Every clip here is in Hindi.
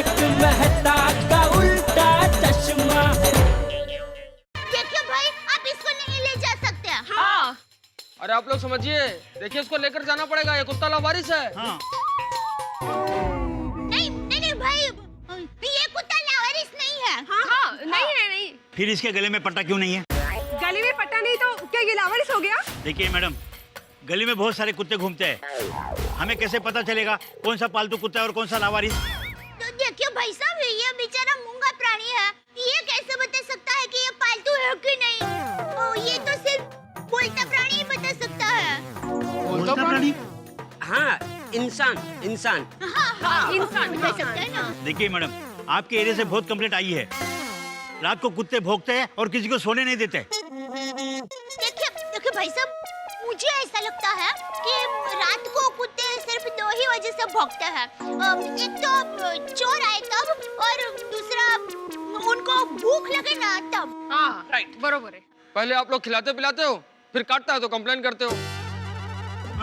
तारक मेहता का उल्टा चश्मा। देखिए भाई, आप इसको नहीं ले जा सकते। हाँ। अरे आप लोग समझिए, देखिए इसको लेकर जाना पड़ेगा, ये कुत्ता लावारिस है। हाँ। नहीं नहीं नहीं भाई, ये कुत्ता लावारिस नहीं है। हाँ, नहीं। फिर इसके गले में पट्टा क्यों नहीं है? गले में पट्टा नहीं तो क्या ये लावारिस हो गया? देखिए मैडम, गली में बहुत सारे कुत्ते घूमते हैं, हमें कैसे पता चलेगा कौन सा पालतू कुत्ता है और कौन सा लावारिस? तो देखिए भाई साहब, ये बेचारा मूंगा प्राणी है, ये कैसे बता सकता है कि ये पालतू है कि नहीं? ओ, ये तो सिर्फ बोलता प्राणी ही बता सकता है। बोलता प्राणी? हाँ, इंसान। हाँ, इंसान बता सकता है ना। देखिए मैडम, आपके एरिया से बहुत कंप्लेंट आई है, रात को कुत्ते भौंकते हैं और किसी को सोने नहीं देते। देखिए भाई साहब, मुझे ऐसा लगता है कि रात को कुत्ते सिर्फ दो ही वजह से भौंकते हैं। एक तो चोर आए तब, और दूसरा उनको भूख लगे ना तब। हाँ, राइट, बरोबर है। पहले आप लोग खिलाते पिलाते हो, फिर काटता है तो कंप्लेन करते हो।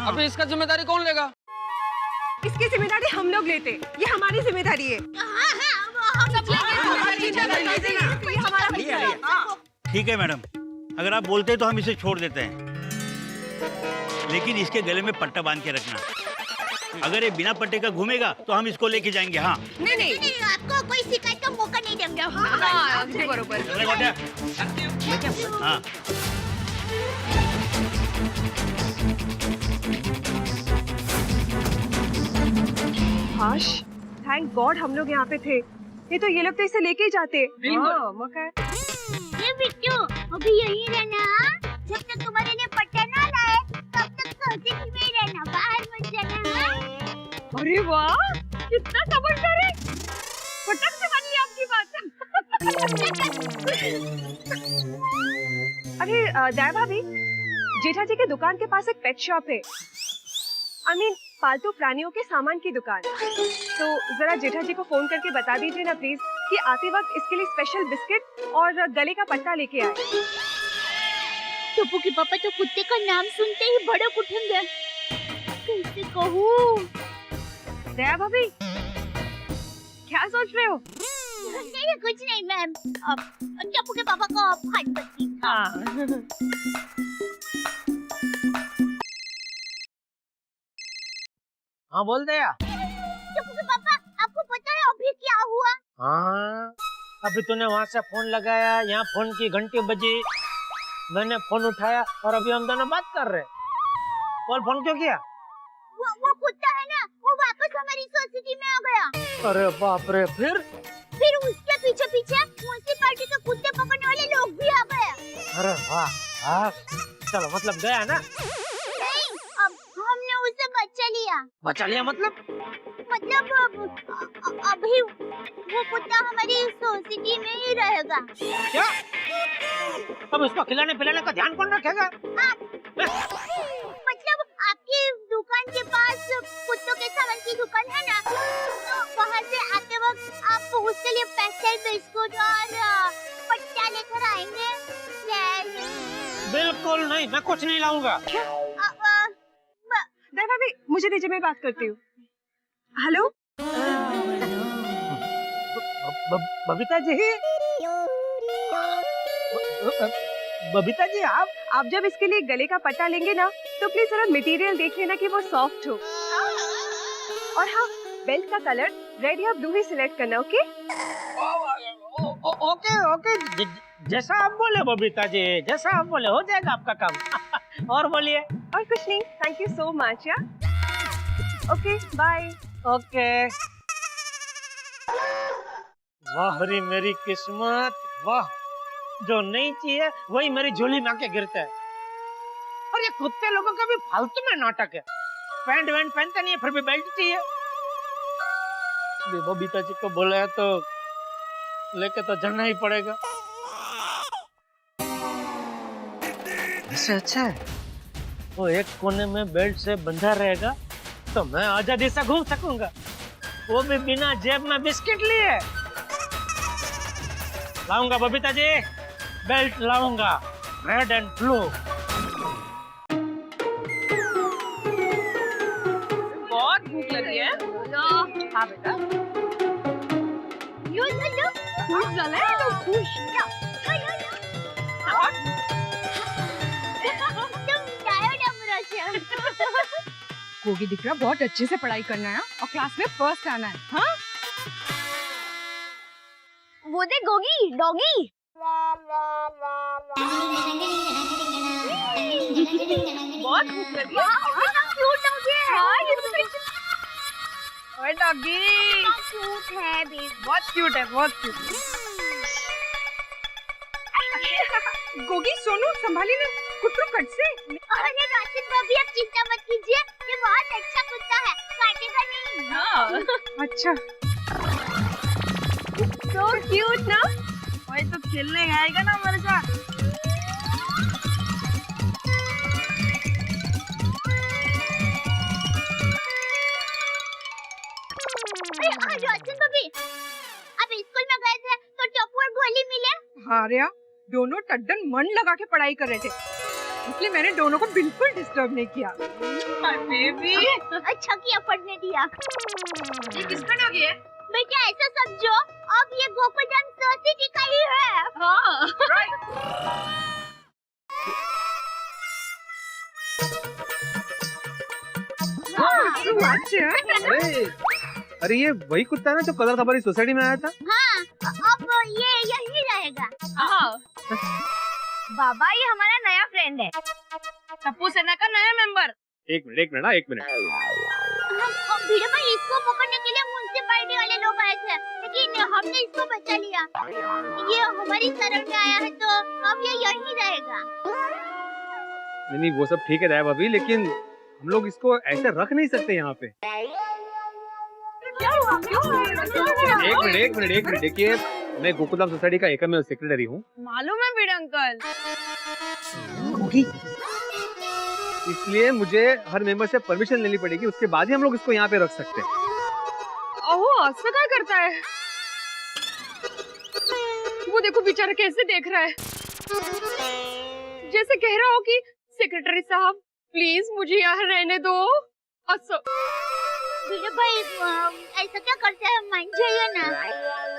अभी इसका जिम्मेदारी कौन लेगा? इसकी जिम्मेदारी हम लोग लेते, ये हमारी जिम्मेदारी है। ठीक है मैडम, अगर आप बोलते हैं तो हम इसे छोड़ देते हैं, लेकिन इसके गले में पट्टा बांध के रखना। अगर ये बिना पट्टे का घूमेगा तो हम इसको लेके जाएंगे। हाँ नहीं, आपको कोई शिकायत का मौका नहीं देंगे। हाँ, बरोबर। चले बेटा। हाँ। हाश, थैंक गॉड हम लोग यहाँ पे थे, नहीं तो ये लोग तो इसे लेके ही जाते। हाँ, मौका है। ये बिट्टू, अभी यही रहना, जब तक तुम्हारे लिए पट्टा ना लाए तब तक सोसाइटी में ही रहना, बाहर मत जाना। अरे वाह, कितना समझदार है, फटक से मान ली आपकी बात। अरे दया भाभी, जेठा जी के दुकान के पास एक पेट शॉप है, पालतू प्राणियों के सामान की दुकान। तो जरा जेठा जी को फोन करके बता दीजिए ना प्लीज कि आते वक्त इसके लिए स्पेशल बिस्किट और गले का पट्टा लेके आए। टप्पू के पापा तो कुत्ते का नाम सुनते ही भड़क उठेंगे, कैसे कहूँ? दया भाभी, क्या सोच रहे हो? नहीं, कुछ नहीं मैम, टप्पू के पापा को फट बत्ती था। हाँ बोल दे यार। टप्पू के पापा, आपको पता है अभी क्या हुआ? हाँ, अभी तूने वहाँ से फोन लगाया, यहाँ फोन की घंटी बजी, मैंने फोन उठाया और अभी हम दोनों बात कर रहे हैं। और फोन क्यों किया? वो कुत्ता है ना, वो वापस हमारी सोसाइटी में आ गया। अरे बाप रे, फिर उसके पीछे पीछे म्युनिसिपैलिटी के कुत्ते पकड़ने वाले लोग भी आ गए। अरे वाह, हाँ चलो, मतलब गया ना? नहीं, अब हमने उसे बचा लिया मतलब अभी वो कुत्ता हमारी सोसाइटी में ही रहेगा। क्या? अब उसको खिलाने पिलाने का ध्यान कौन रखेगा? मतलब आपकी दुकान के पास कुत्तों के सामान की दुकान है ना, तो वहाँ से आते वक्त आप उसके लिए स्पेशल बिस्कुट और पट्टा लेकर आएंगे। बिल्कुल नहीं, मैं कुछ नहीं लाऊंगा। दया भाभी, मुझे दीजिए, मैं बात करती हूँ। हेलो बबीता जी, बबीता जी, आप जब इसके लिए गले का पट्टा लेंगे ना, तो प्लीज जरा मटेरियल देख लेना कि वो सॉफ्ट हो। और हाँ, बेल्ट का कलर रेड या ब्लू ही सिलेक्ट करना। ओके ओके, जैसा आप बोले बबीता जी, जैसा आप बोले, हो जाएगा आपका काम। और बोलिए। और कुछ नहीं, thank you so much. Okay bye. Okay. वाह रे मेरी किस्मत, वाह, जो नहीं चाहिए वही मेरी झोली में आके गिरता है। और ये कुत्ते लोगों का भी फालतू में नाटक है, पैंट वैंट पहनते नहीं है, फिर भी बेल्ट चाहिए। बबीता जी को बोला है तो लेके तो जाना ही पड़ेगा। इससे अच्छा है वो एक कोने में बेल्ट से बंधा रहेगा तो मैं आजादी से घूम सकूंगा, वो भी बिना जेब में बिस्किट लिए। लाऊंगा बबीता जी, बेल्ट लाऊंगा, रेड एंड ब्लू। बहुत भूख लगी है। हाँ बेटा, खुश झालाय तो खुश. गोगी दिख रहा बहुत अच्छे से पढ़ाई करना है और क्लास में फर्स्ट आना है. हाँ वो दे गोगी डॉगी. बहुत खूबसूरत है. ओए डॉगी क्यूट है बेबी. बहुत क्यूट है, बहुत क्यूट. गोगी सोनू संभाली ना कुत्तू कट से. अरे राशिद भाभी आप चिंता मत कीजिए, ये बहुत अच्छा कुत्ता है, काटेगा नहीं. हाँ. अच्छा so cute ना. वही तो खेलने आएगा ना हमारे साथ. राशिद भाभी आप स्कूल में गए थे तो टप्पू और गोली मिले. हाँ रिया, दोनों टड्डन मन लगा के पढ़ाई कर रहे थे, इसलिए मैंने दोनों को बिल्कुल डिस्टर्ब नहीं किया. बेबी अच्छा किया पढ़ने दिया. ये किसका डॉगी है? बेटा ऐसा समझो अब ये गोकुलधाम सोसाइटी का ही है. हाँ अरे अरे ये वही कुत्ता है ना जो कलर हमारी सोसाइटी में आया था. हाँ अब ये यही रहेगा. हाँ. बाबा ये हमारा नया फ्रेंड है. टप्पू सेना का नया मेंबर. एक मिनट. भीड़ में इसको पकड़ने के लिए म्युनिसिपैलिटी वाले लोग आए थे, लेकिन हमने इसको बचा लिया. ये हमारी शरण में आया है तो अब ये यहीं रहेगा. नहीं वो सब ठीक है दया भाभी, लेकिन हम लोग इसको ऐसे रख नहीं सकते यहाँ पे. एक मिनट देखिए, मैं गोकुलधाम सोसाइटी का एकमेव सेक्रेटरी हूँ. मालूम है बीड़ अंकल. इसलिए मुझे हर मेंबर से परमिशन लेनी पड़ेगी, उसके बाद ही हम लोग इसको यहाँ पे रख सकते हैं. ओहो ऐसा क्या करता है? वो देखो बेचारा कैसे देख रहा है, जैसे कह रहा हो कि सेक्रेटरी साहब प्लीज मुझे यहाँ रहने दो. अच्छा भीड़ भाई ऐसा क्या करते हैं, मान जाइए ना.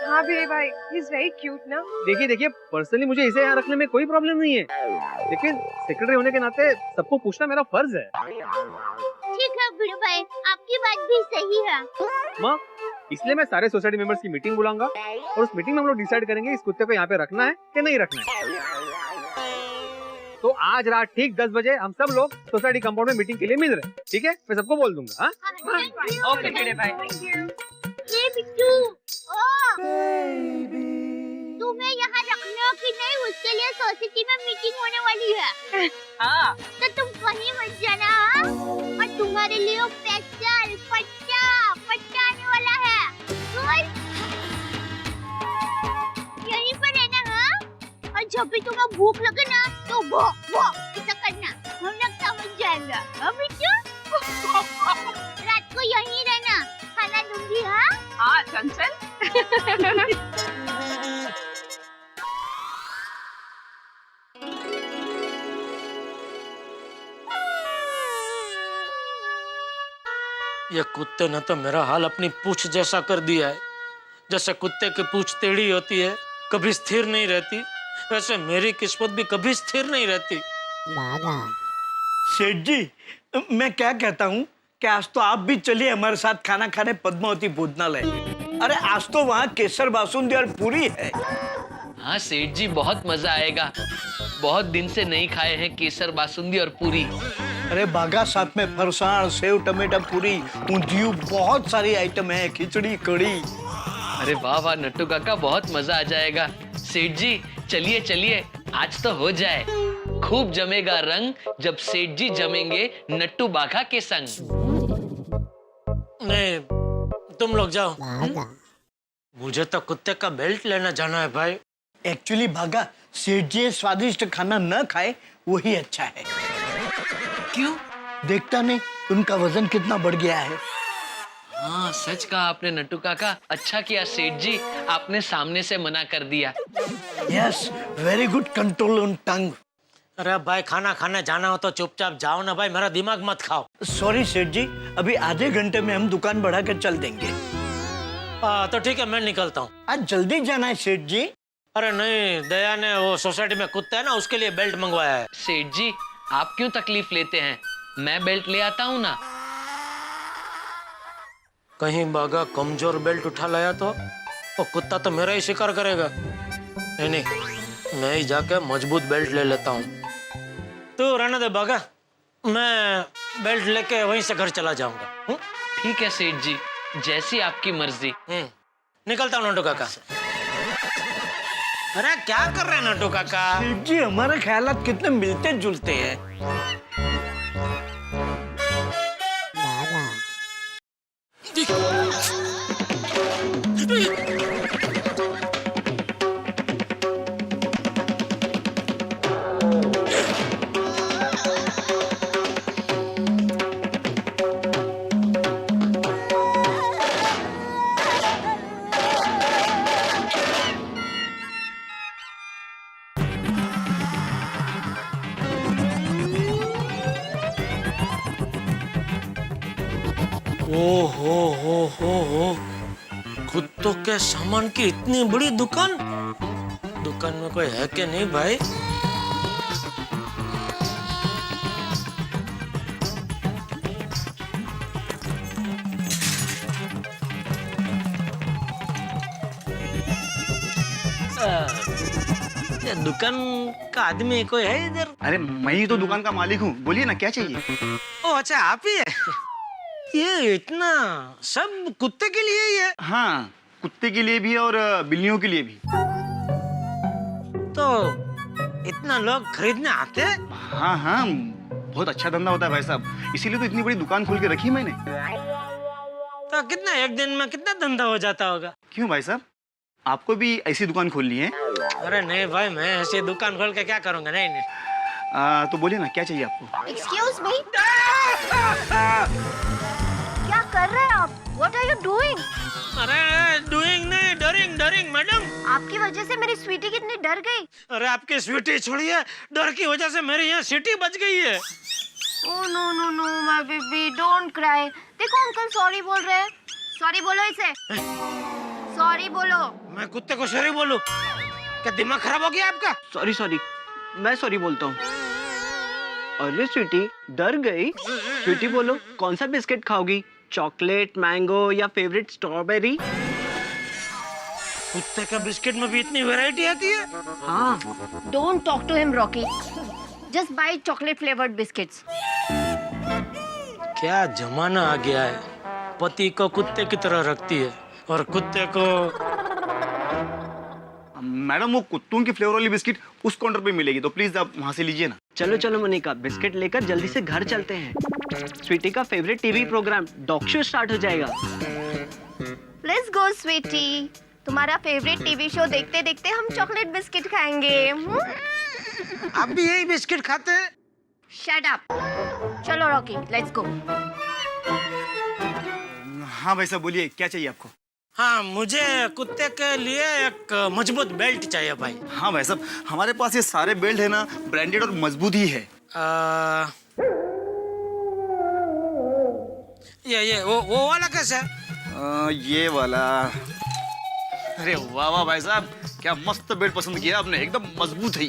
हाँ भी भाई, ही इज वेरी क्यूट ना. देखिए पर्सनली मुझे इसे यहाँ रखने में कोई प्रॉब्लम नहीं है, लेकिन सेक्रेटरी होने के नाते सबको पूछना मेरा फर्ज है. ठीक है भीड़ भाई, आपकी बात भी सही है. माँ, इसलिए मैं सारे सोसाइटी मेंबर्स की मीटिंग बुलाऊंगा और उस मीटिंग में हम लोग डिसाइड करेंगे इस कुत्ते को यहाँ पे रखना है कि नहीं रखना है. तो आज रात ठीक 10 बजे हम सब लोग सोसाइटी कंपाउंड में मीटिंग के लिए मिल रहे हैं. ठीक है, मैं सबको बोल दूंगा. हाँ ओके बेटे भाई. ये बिट्टू, तुम्हें यहाँ रखना कि नहीं उसके लिए सोसाइटी में मीटिंग होने वाली है. हाँ. तो तुम कहीं मत जाना. हाँ? और तुम्हारे लिए स्पेशल पट्टा आने वाला है. यहीं पर रहना. हाँ, और जब भी तुम्हें भूख लगे ना तो वो ऐसा करना, हम लोग समझ जाएंगे. हाँ बिट्टू, रात को यहीं रहना, खाना दूंगी. हाँ हाँ चंचल. ये कुत्ते ने तो मेरा हाल अपनी पूंछ जैसा कर दिया है. जैसे कुत्ते की पूंछ टेढ़ी होती है, कभी स्थिर नहीं रहती, वैसे मेरी किस्मत भी कभी स्थिर नहीं रहती. सेठ जी, मैं क्या कहता हूँ कि आज तो आप भी चलिए हमारे साथ खाना खाने पद्मावती भोजनालय. अरे आज तो वहाँ केसर बासुंदी और पूरी है. हाँ सेठ जी, बहुत मजा आएगा. बहुत दिन से नहीं खाए हैं केसर बासुंदी और पूरी. अरे बागा, साथ में फरसाण, सेव टमेटा पूरी, ऊंधियू, बहुत सारी आइटम है, खिचड़ी कड़ी. अरे वाह वाह नट्टू काका, बहुत मजा आ जाएगा. सेठ जी चलिए चलिए, आज तो हो जाए. खूब जमेगा रंग जब सेठ जी जमेंगे नट्टू बाघा के संग. नहीं, तुम लोग जाओ. मुझे तो कुत्ते का बेल्ट लेना जाना है भाई. एक्चुअली बागा, सेठ जी स्वादिष्ट खाना न खाए वही अच्छा है. क्यों? देखता नहीं उनका वजन कितना बढ़ गया है. हाँ सच कहा आपने नट्टू काका. अच्छा किया सेठ जी, आपने सामने से मना कर दिया. Yes, very good control on टंग. अरे भाई, खाना खाने जाना हो तो चुपचाप जाओ ना भाई, मेरा दिमाग मत खाओ. सॉरी सेठ जी, अभी आधे घंटे में हम दुकान बढ़ा कर चल देंगे. तो ठीक है, मैं निकलता हूँ। आज जल्दी जाना है सेठ जी। अरे नहीं, दया ने वो सोसाइटी में कुत्ता है ना, उसके लिए बेल्ट मंगवाया है। सेठ जी आप क्यों तकलीफ लेते हैं, मैं बेल्ट ले आता हूँ ना। कहीं बागा कमजोर बेल्ट उठा लाया तो वो कुत्ता तो मेरा ही शिकार करेगा। नहीं नहीं, मैं ही जाके मजबूत बेल्ट ले लेता हूँ। तो रहने दे बागा, मैं बेल्ट लेके वहीं से घर चला जाऊंगा। ठीक है सेठ जी, जैसी आपकी मर्जी। निकलता हूँ नटू काका। अरे क्या कर रहे हैं नटू काका? सेठ जी हमारे ख्यालात कितने मिलते जुलते हैं। हो कुत्तों के सामान की इतनी बड़ी दुकान। दुकान में कोई है कि नहीं भाई? ये दुकान का आदमी कोई है इधर? अरे मैं ही तो दुकान का मालिक हूँ, बोलिए ना क्या चाहिए। ओ अच्छा, आप ही है। ये इतना सब कुत्ते के लिए ही है? हाँ, कुत्ते के लिए भी और बिल्लियों के लिए भी। तो इतना लोग खरीदने आते हैं? हाँ हाँ, बहुत अच्छा धंधा होता है भाई साहब, इसीलिए तो इतनी बड़ी दुकान खोल के रखी मैंने। तो कितना एक दिन में कितना धंधा हो जाता होगा? क्यों भाई साहब, आपको भी ऐसी दुकान खोलनी है? अरे नहीं भाई, मैं ऐसी दुकान खोल के क्या करूंगा? नहीं नहीं। तो बोलिए ना क्या चाहिए आपको। एक्सक्यूज मी, क्या कर रहे हैं आप? What are you doing? अरे डूइंग नहीं, डरिंग डरिंग मैडम। आपकी वजह से मेरी स्वीटी कितनी डर गई। अरे आपकी स्वीटी छोड़िए, डर की वजह से मेरी यहाँ सिटी बच गई है। Oh no no no my baby, don't cry. देखो अंकल सॉरी बोल रहे हैं। सॉरी बोलो इसे, सॉरी बोलो। मैं कुत्ते को सॉरी बोलूं? क्या दिमाग खराब हो गया आपका? सॉरी सॉरी, मैं सॉरी बोलता हूँ। अरे स्वीटी डर गई? स्वीटी बोलो, कौन सा बिस्किट खाओगी, चॉकलेट, मैंगो या फेवरेट स्ट्रॉबेरी? कुत्ते का बिस्किट में भी इतनी वैरायटी आती है? हाँ। Don't talk to him Rocky, just buy chocolate flavoured biscuits. क्या जमाना आ गया है, पति को कुत्ते की तरह रखती है और कुत्ते को। मैडम वो कुत्तों की फ्लेवर वाली बिस्किट उस काउंटर पे मिलेगी, तो प्लीज आप वहाँ से लीजिए ना। चलो चलो मनिका, बिस्किट लेकर जल्दी से घर चलते हैं। स्वीटी का favourite TV programme dog show start हो जाएगा। लेट्स गो स्वीटी, तुम्हारा फेवरेट टीवी शो देखते देखते हम चॉकलेट बिस्किट खाएंगे। आप भी यही बिस्किट खाते हैं? Shut up. चलो रॉकी, लेट्स गो। हाँ भाई साहब बोलिए क्या चाहिए आपको। हाँ, मुझे कुत्ते के लिए एक मजबूत बेल्ट चाहिए भाई। हाँ भाई साहब, हमारे पास ये सारे बेल्ट है ना, ब्रांडेड और मजबूत ही है। ये वो वाला कैसा है? ये वाला। अरे वाह वाह भाई साहब, क्या मस्त बेल्ट पसंद किया आपने, एकदम मजबूत है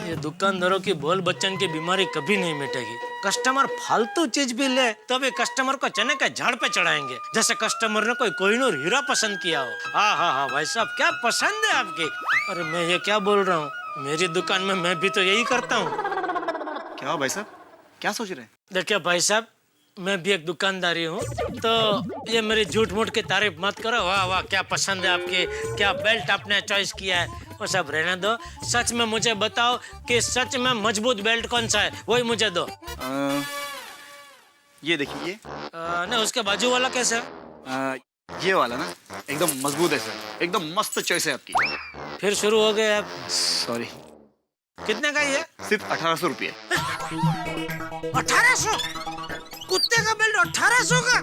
ये दुकानदारों की बोल बच्चन की बीमारी कभी नहीं मिटेगी। कस्टमर फालतू चीज भी ले तो भी कस्टमर को चने के झाड़ पे चढ़ाएंगे, जैसे कस्टमर ने कोई कोहिनूर हीरा पसंद किया हो। हाँ हाँ हाँ भाई साहब, क्या पसंद है आपकी? अरे मैं ये क्या बोल रहा हूँ, मेरी दुकान में मैं भी तो यही करता हूँ। क्या भाई साहब, क्या सोच रहे हैं? देखिए भाई साहब, मैं भी एक दुकानदारी हूँ, तो ये मेरी झूठ मूठ की तारीफ मत करो। वाह वाह, क्या पसंद है आपकी, क्या बेल्ट आपने चॉइस किया है, वो सब रहने दो। सच में मुझे बताओ कि सच में मजबूत बेल्ट कौन सा है, वही मुझे दो। ये देखिए। नहीं, उसके बाजू वाला कैसा है? ये वाला ना एकदम मजबूत है सर, एकदम मस्त चॉइस है आपकी। फिर शुरू हो गए आप। सॉरी। कितने का ये? सिर्फ 1800 रुपये। 1800? कुत्ते का बेल्ट 1800 का?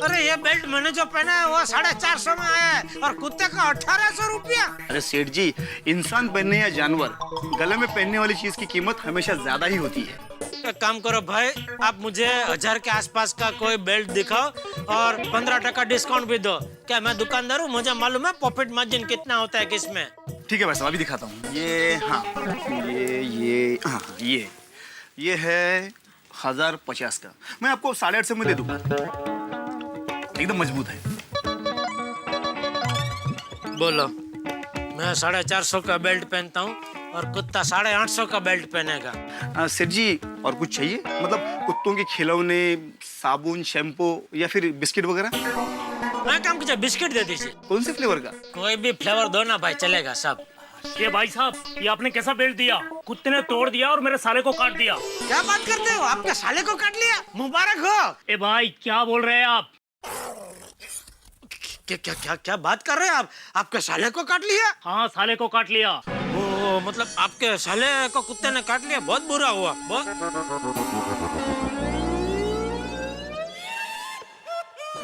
अरे ये बेल्ट मैंने जो पहना है वो 450 में आया है और कुत्ते का 1800 रुपया। अरे सेठ जी, इंसान पहनने या जानवर, गले में पहनने वाली चीज की कीमत हमेशा ज्यादा ही होती है। एक काम करो भाई, आप मुझे 1000 के आसपास का कोई बेल्ट दिखाओ और 15% डिस्काउंट भी दो। क्या मैं दुकानदार हूँ, मुझे मालूम है प्रॉफिट मार्जिन कितना होता है किसमें। ठीक है भाई साहब, अभी दिखाता हूँ। ये हाँ, ये है 1050 का। मैं आपको 850 में दे दूंगा, एकदम मजबूत है। बोलो, मैं 450 का बेल्ट पहनता हूँ और कुत्ता 850 का बेल्ट पहनेगा। सेठ जी, और कुछ चाहिए? मतलब कुत्तों के खिलौने, साबुन, शैम्पू या फिर बिस्किट वगैरह? मैं काम कीजिए, बिस्किट दे दीजिए। कौन से फ्लेवर का? कोई भी फ्लेवर दो ना भाई, चलेगा सब। ये भाई साहब, ये आपने कैसा बेल्ट दिया? कुत्ते ने तोड़ दिया और मेरे साले को काट दिया। क्या बात करते हो, आपके साले को काट लिया? मुबारक हो। ए भाई, क्या बोल रहे हैं आप? क्या क्या क्या क्या बात कर रहे हैं आप? आपके साले को काट लिया? हाँ, साले को काट लिया। ओ, मतलब आपके साले को कुत्ते ने काट लिया, बहुत बुरा हुआ। बहुत।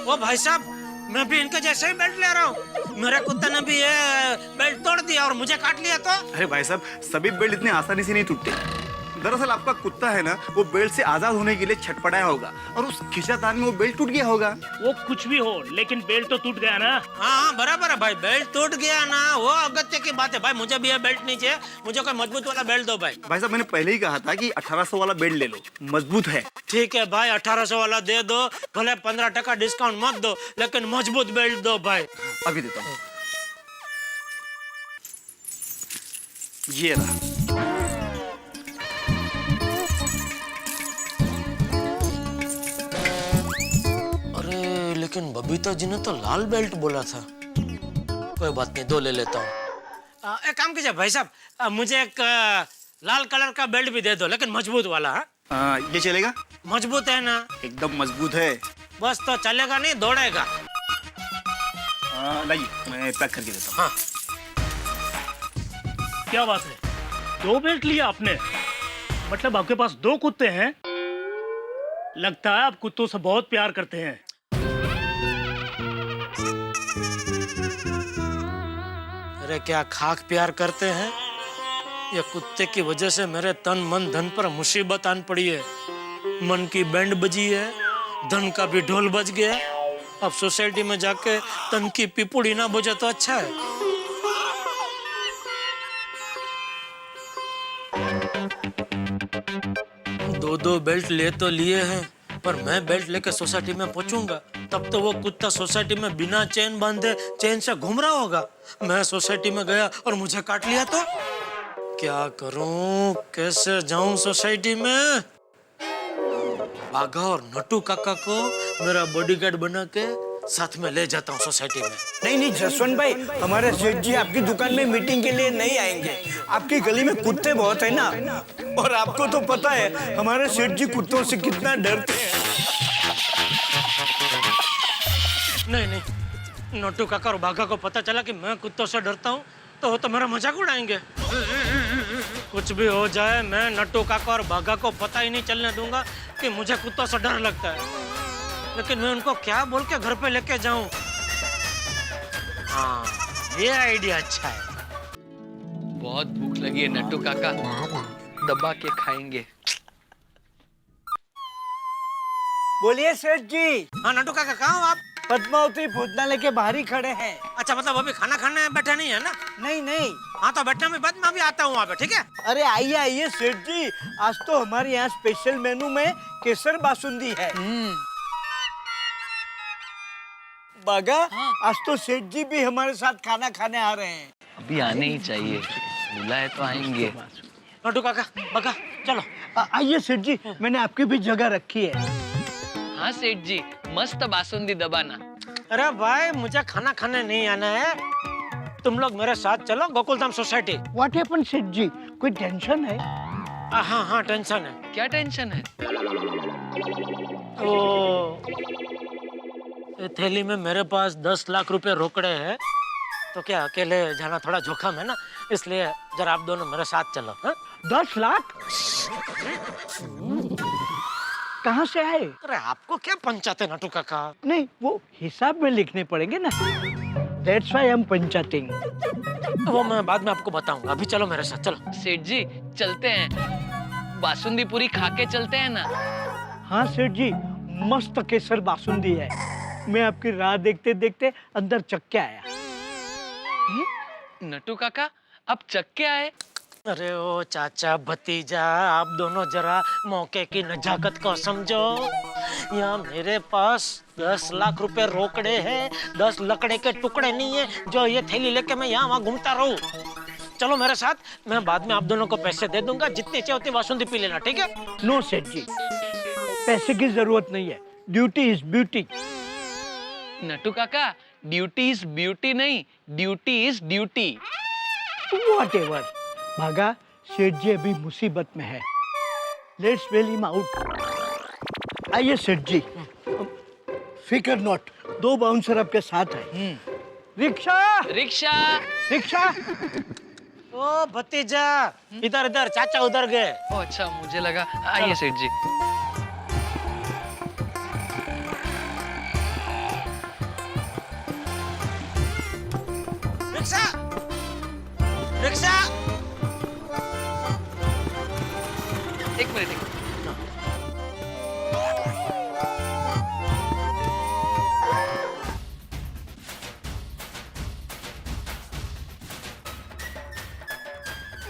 ओ भाई साहब, मैं भी इनके जैसे ही बेल्ट ले रहा हूँ। मेरे कुत्ते ने भी ये बेल्ट तोड़ दिया और मुझे काट लिया तो। अरे भाई साहब, सभी बेल्ट इतनी आसानी से नहीं टूटते। दरअसल आपका कुत्ता है ना, वो बेल्ट से आजाद होने के लिए छटपटाया होगा और उस खिंचातान में वो बेल्ट टूट गया होगा। वो कुछ भी हो, लेकिन बेल्ट तो टूट गया ना। हाँ बराबर है भाई, बेल्ट टूट गया ना, वो अगत्य की बात है भाई। मुझे भी ये बेल्ट नहीं चाहिए, मुझे कोई मजबूत वाला बेल्ट दो भाई। भाई साहब, मैंने पहले ही कहा था कि 1800 वाला बेल्ट ले लो, मजबूत है। ठीक है भाई, 1800 वाला दे दो, भले 15% डिस्काउंट मत दो, लेकिन मजबूत बेल्ट दो भाई। अभी देता हूँ। ये रहा। लेकिन बबीता जी ने तो लाल बेल्ट बोला था। कोई बात नहीं, 2 ले लेता हूँ। एक काम कीजिए भाई साहब, मुझे एक लाल कलर का बेल्ट भी दे दो, लेकिन मजबूत वाला। ये चलेगा? मजबूत है ना? एकदम मजबूत है। बस तो चलेगा नहीं, दौड़ेगा। लाइए, मैं पैक करके देता हूँ। हाँ। क्या बात है, 2 बेल्ट लिया आपने? मतलब आपके पास 2 कुत्ते हैं? लगता है आप कुत्तों से बहुत प्यार करते हैं। अरे क्या खाक प्यार करते हैं? ये कुत्ते की वजह से मेरे तन मन धन पर मुसीबत आन पड़ी है। मन की बैंड बजी है, धन का भी ढोल बज गया। अब सोसाइटी में जाके तन की पिपुड़ी ना बजे तो अच्छा है। दो बेल्ट ले तो लिए हैं, पर मैं बेल्ट लेकर सोसाइटी में पहुंचूंगा, तब तो वो कुत्ता सोसाइटी में बिना चेन बांधे चैन से घूम रहा होगा। मैं सोसाइटी में गया और मुझे काट लिया तो क्या करूं, कैसे जाऊं सोसाइटी में? बाघा और नट्टू काका को मेरा बॉडीगार्ड बना के साथ में ले जाता हूँ सोसाइटी में। नहीं जसवंत भाई, हमारे सेठ जी आपकी दुकान में मीटिंग के लिए नहीं आएंगे। आपकी गली में कुत्ते बहुत है ना, और आपको तो पता है हमारे सेठ जी कुत्तों से कितना डरते हैं। नहीं, नट्टू काका और बाघा को पता चला कि मैं कुत्तों से डरता हूँ तो वो तो मेरा मजाक उड़ाएंगे। कुछ भी हो जाए, मैं नट्टू काका और बाघा को पता ही नहीं चलने दूंगा कि मुझे कुत्तों से डर लगता है। लेकिन मैं उनको क्या बोल के घर पे लेके जाऊं? हाँ, ये आइडिया अच्छा है। बहुत भूख लगी है नट्टू काका, दबा के खाएंगे। बोलिए सेठ जी। हाँ नट्टू काका, कहाँ हो आप? पद्मावती भोजनालय के बाहर ही खड़े हैं। अच्छा, मतलब अभी खाना खाने बैठे नहीं है ना? नहीं। हाँ तो बैठने में बाद में भी आता हूँ वहाँ पे, ठीक है? अरे आइए सेठ जी, आज तो हमारे यहाँ स्पेशल मेनू में केसर बासुंदी है। बागा, आज तो सेठ जी भी हमारे साथ खाना खाने आ रहे हैं। अभी आने ही चाहिए, बुला है तो आएंगे। नट्टू काका, बाघा, चलो। आइए सेठ जी, मैंने आपकी भी जगह रखी है। हाँ सेठ जी, मस्त बासुंदी दबाना। अरे भाई, मुझे खाना खाने नहीं आना है, तुम लोग मेरे साथ चलो गोकुलधाम सोसाइटी। व्हाट हैपेंड सेठ जी, कोई टेंशन है? हाँ टेंशन है। क्या टेंशन है? तो थैली में मेरे पास 10 लाख रुपए रोकड़े हैं, तो क्या अकेले जाना थोड़ा जोखिम है ना, इसलिए जरा आप दोनों मेरे साथ चलो। हा? 10 लाख कहाँ से आए? अरे आपको क्या पंचाते नट्टू काका? नहीं, वो हिसाब में लिखने पड़ेंगे ना, That's why I'm पंचाting। वो मैं बाद में आपको बताऊंगा, अभी चलो मेरे साथ, चलो। सेठ जी चलते हैं। बासुंदी पूरी खा के चलते हैं ना। हाँ सेठ जी, मस्त केसर बासुंदी है। मैं आपकी राह देखते देखते अंदर चख के आया। नट्टू काका आप चख के आए? अरे ओ चाचा भतीजा, आप दोनों जरा मौके की नजाकत को समझो। यहाँ मेरे पास 10 लाख रुपए रोकड़े हैं, 10 लकड़े के टुकड़े नहीं है जो ये थैली लेके मैं यहाँ वहाँ घूमता रहूं। चलो मेरे साथ, मैं बाद में आप दोनों को पैसे दे दूंगा, जितनी चाहिए उतनी बासुंदी पी लेना, ठीक है? नो सेठ जी, पैसे की जरूरत नहीं है। Duty is beauty. Nattu Kaka, duty is beauty नहीं, ड्यूटी इज ड्यूटी। Whatever. भागा, सेठ जी अभी मुसीबत में है। Let's bail him out. आइए सेठ जी, फिकर नॉट, 2 बाउंसर आपके साथ हैं। Rickshaw rickshaw rickshaw. ओ भतीजा, इधर इधर, चाचा उधर गए। ओ अच्छा, मुझे लगा। आइए सेठ जी। Rickshaw rickshaw. एक मिनट।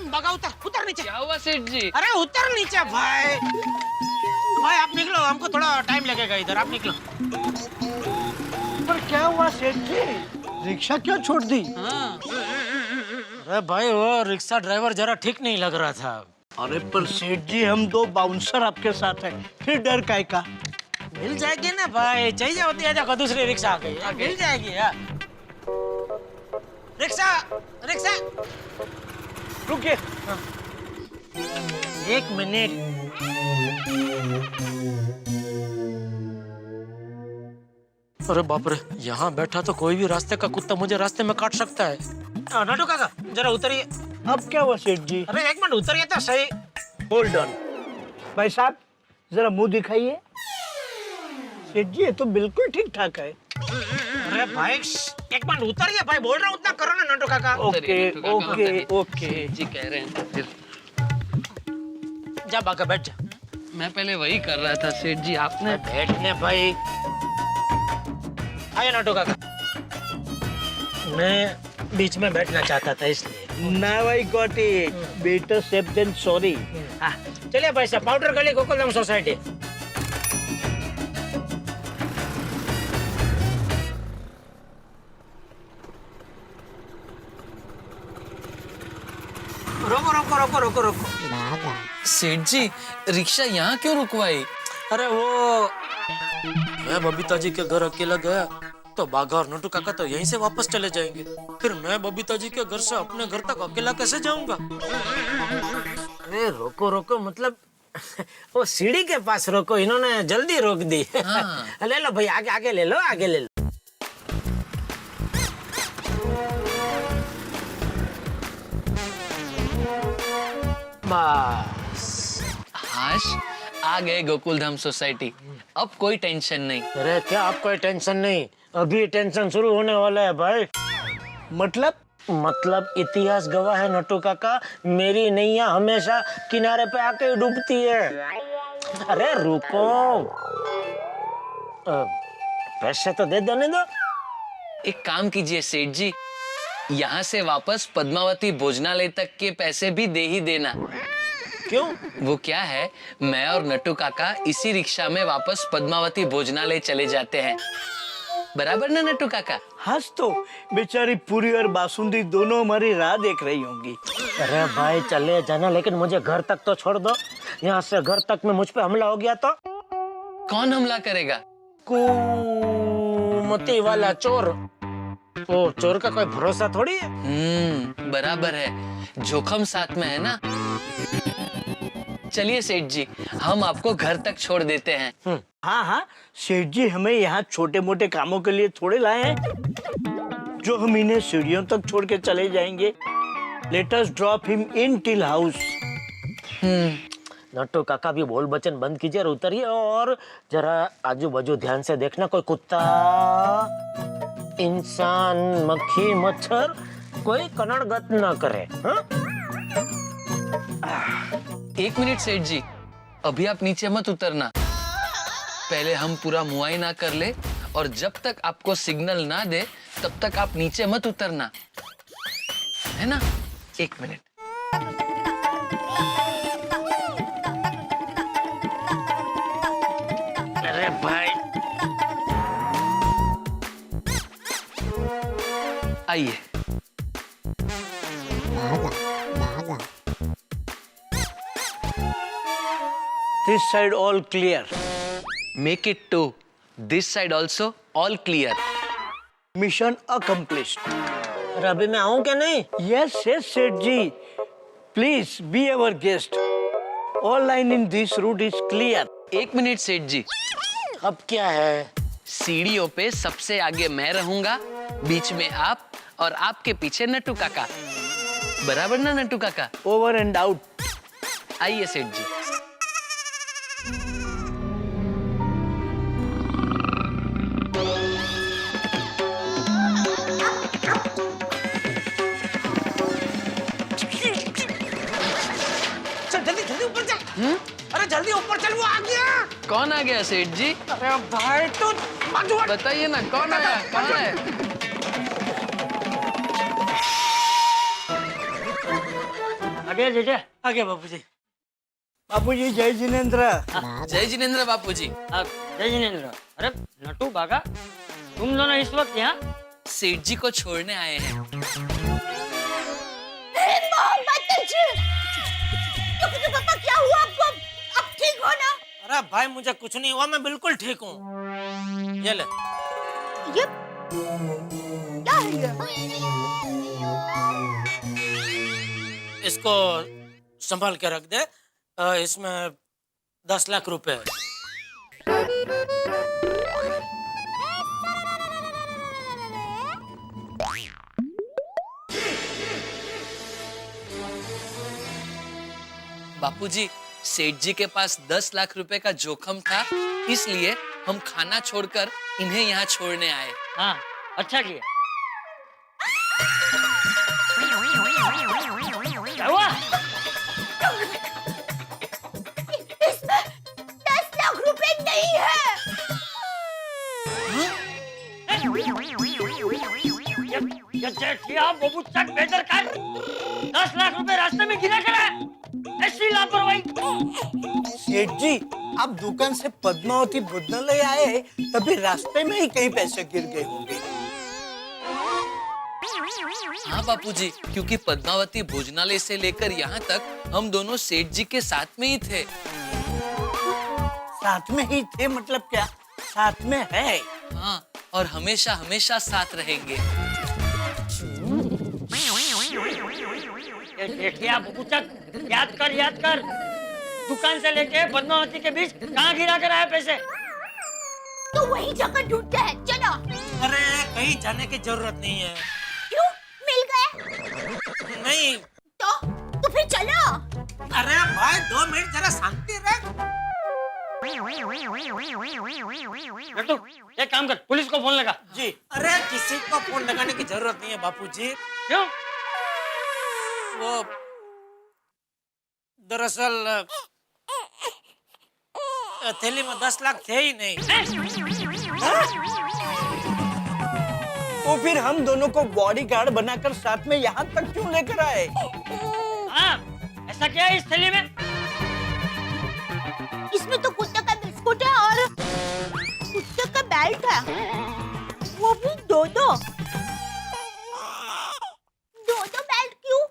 बगा, उतर उतर नीचे। क्या हुआ सेठ जी? अरे उतर नीचे भाई। भाई आप निकलो, हमको थोड़ा टाइम लगेगा इधर, आप निकलो। पर क्या हुआ सेठ जी, रिक्शा क्यों छोड़ दी? अरे भाई वो रिक्शा ड्राइवर जरा ठीक नहीं लग रहा था। अरे पर सेठ जी, हम 2 बाउंसर आपके साथ हैं, फिर डर काहे का? मिल जाएगी ना भाई, चाहिए होती है देखो, दूसरी रिक्शा आ गई, मिल जाएगी यार। Rickshaw rickshaw. रुकिए। 1 मिनट। अरे बाप रे, यहाँ बैठा तो कोई भी रास्ते का कुत्ता मुझे रास्ते में काट सकता है। नट्टू काका जरा उतरिए। अब क्या हुआ सेठ जी? अरे 1 मिनट उतरिए तो सही। Hold on. भाई साहब, जरा मुंह दिखाइए। सेठ जी ये तो बिल्कुल ठीक ठाक है। अरे भाई 1 मिनट उतरिए भाई, बोल रहा हूँ उतना करो ना नट्टू काका। Okay okay okay. जी कह रहे हैं फिर। जा बाका बैठ जा। मैं पहले वही कर रहा था सेठ जी, आपने। बैठने भाई। आइए नट्टू काका, मैं बीच में बैठना चाहता था इसलिए। Now I got it. Better safe than sorry. हाँ, चलिए भाई साहब, पाउडर गली गोकुलधाम सोसाइटी। रोको रोको रोको रोको रोको। सेठ जी, रिक्शा यहाँ क्यों रुकवाई? अरे वो मैं बबीता जी के घर अकेला गया तो बाघा और नट्टू काका तो यहीं से वापस चले जाएंगे, फिर मैं बबीता जी के घर से अपने घर तक अकेला कैसे जाऊंगा? अरे रोको रोको मतलब वो सीढ़ी के पास रोको, इन्होंने जल्दी रोक दी। हाँ। ले लो भाई, आगे आगे ले लो, आगे ले लो। बस हाश, आ गए गोकुलधाम सोसाइटी। अब कोई टेंशन नहीं। अरे क्या आप कोई टेंशन नहीं, अभी टेंशन शुरू होने वाला है भाई। मतलब इतिहास गवाह है नट्टू काका, मेरी नैया हमेशा किनारे पे आके डूबती है। अरे रुको, पैसे तो दे देने दो। एक काम कीजिए सेठ जी, यहाँ से वापस पद्मावती भोजनालय तक के पैसे भी दे ही देना। क्यों? वो क्या है, मैं और नट्टू काका इसी रिक्शा में वापस पद्मावती भोजनालय चले जाते हैं, बराबर ना नट्टू काका? हंस तो बेचारी पूरी और बासुंदी दोनों हमारी राह देख रही होंगी। अरे भाई चले जाना, लेकिन मुझे घर तक तो छोड़ दो। यहाँ से घर तक में मुझ पे हमला हो गया तो? कौन हमला करेगा? कुमती वाला चोर। ओ चोर का कोई भरोसा थोड़ी है। बराबर है, जोखम साथ में है ना। चलिए सेठ जी, हम आपको घर तक छोड़ देते हैं। हाँ हाँ सेठ जी, हमें यहाँ छोटे मोटे कामों के लिए थोड़े लाए हैं जो हम इन्हें सीढ़ियों तक छोड़ के चले जाएंगे। Let us drop him in till house. Nattu काका भी बोल बचन बंद कीजिए और उतरिए, और जरा आजू बाजू ध्यान से देखना, कोई कुत्ता, इंसान, मक्खी, मच्छर कोई कनड़गत ना करे। हाँ? एक मिनट सेठ जी, अभी आप नीचे मत उतरना। पहले हम पूरा मुआयना कर ले और जब तक आपको सिग्नल ना दे तब तक आप नीचे मत उतरना, है ना? एक मिनट। अरे भाई, आइए। This side all clear. Make it 2. This side also all clear. Mission accomplished. अरे अभी मैं आऊं क्या नहीं? Yes, yes, Seth ji. Please be our guest. All line in this route is clear. एक मिनट सेठ जी, अब क्या है? सीढ़ियों पे सबसे आगे मैं रहूंगा, बीच में आप और आपके पीछे नट्टू काका। बराबर ना नट्टू काका? Over and out. आइए सेठ जी। चल जल्दी जल्दी ऊपर चल। अरे जल्दी ऊपर चल, वो आ गया। कौन आ गया सेठ जी? अरे भाई तू बताइए ना, कौन आया? कौन है? आगे जेठे। आगे बाबूजी। बाबूजी जय जिनेंद्र। जय जिनेंद्र बापूजी। जय जिनेंद्र। अरे नटू बागा, तुम दोनों इस वक्त यहाँ? सेठ जी को छोड़ने आए हैं। पापा क्या हुआ आपको? अब ठीक हो ना? अरे भाई मुझे कुछ नहीं हुआ, मैं बिल्कुल ठीक हूँ। ये ले। ये क्या है ये? इसको संभाल के रख दे। इसमें 10 लाख रुपए है। बापूजी, सेठ जी के पास 10 लाख रुपए का जोखम था, इसलिए हम खाना छोड़कर इन्हें यहाँ छोड़ने आए। हाँ, अच्छा किया। क्या हुआ? इसमें 10 लाख रुपए नहीं है। ये जेठिया बबू चक बेदरकार 10 लाख रुपए रास्ते में गिरा कर है। ऐसी लापरवाही। सेठ जी, आप दुकान से पद्मावती भोजनालय आए तभी रास्ते में ही कहीं पैसे गिर गए होंगे। हाँ बापूजी, क्योंकि पद्मावती भोजनालय से लेकर यहाँ तक हम दोनों सेठ जी के साथ में ही थे। साथ में ही थे मतलब क्या? साथ में है। हाँ, और हमेशा हमेशा साथ रहेंगे। जेठिया बबू चक, याद कर। दुकान से लेके पद्मावती के बीच कहाँ गिरा कर आया पैसे? तो वही जगह ढूंढते हैं, चलो। अरे कहीं जाने की जरूरत नहीं है। क्यों? मिल गए? नहीं। तो फिर चलो। अरे भाई 2 मिनट जरा शांति रख। नट्टू, एक काम कर, पुलिस को फोन लगा। जी। अरे किसी को फोन लगाने की जरूरत नहीं है बापूजी। क्यों? वो दरअसल थैली में 10 लाख थे ही नहीं। तो फिर हम दोनों को बॉडीगार्ड बनाकर साथ में यहाँ तक क्यों लेकर आए? हाँ, ऐसा क्या है इस थैली में? इसमें तो कुत्ते का बिस्कुट है और कुत्ते का बेल्ट है, वो भी दो बेल्ट। क्यों?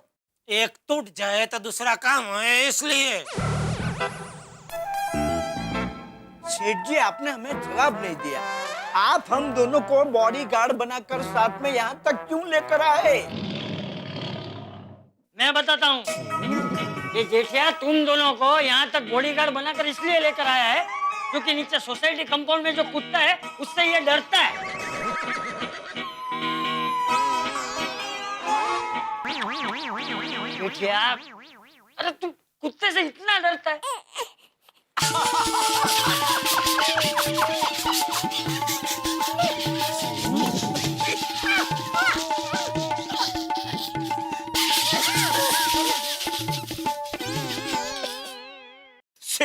एक टूट जाए तो दूसरा काम है, इसलिए। सेठ जी, आपने हमें जवाब नहीं दिया। आप हम दोनों को बॉडीगार्ड बनाकर साथ में यहाँ तक क्यों लेकर आए? मैं बताता हूँ। ये जेठिया तुम दोनों को यहाँ तक बॉडीगार्ड बनाकर इसलिए लेकर आया है क्योंकि नीचे सोसाइटी कंपाउंड में जो कुत्ता है उससे ये डरता है। जेठिया, अरे तू कुत्ते से इतना डरता है?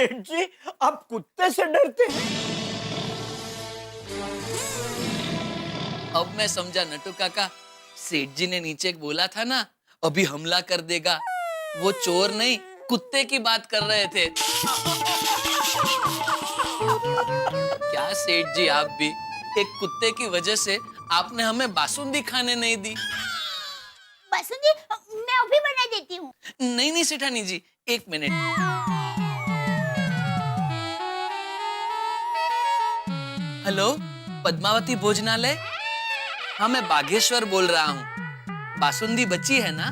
सेठ जी आप कुत्ते से डरते हैं? अब मैं समझा नट्टू काका, सेठ जी ने नीचे बोला था ना अभी हमला कर देगा, वो चोर नहीं कुत्ते की बात कर रहे थे। क्या सेठ जी आप भी, एक कुत्ते की वजह से आपने हमें बासुंदी खाने नहीं दी। बासुंदी मैं अभी बना देती हूँ। नहीं नहीं सेठानी जी, एक मिनट। हेलो, पद्मावती भोजनालय? हाँ मैं बागेश्वर बोल रहा हूँ। बासुंदी बची है ना?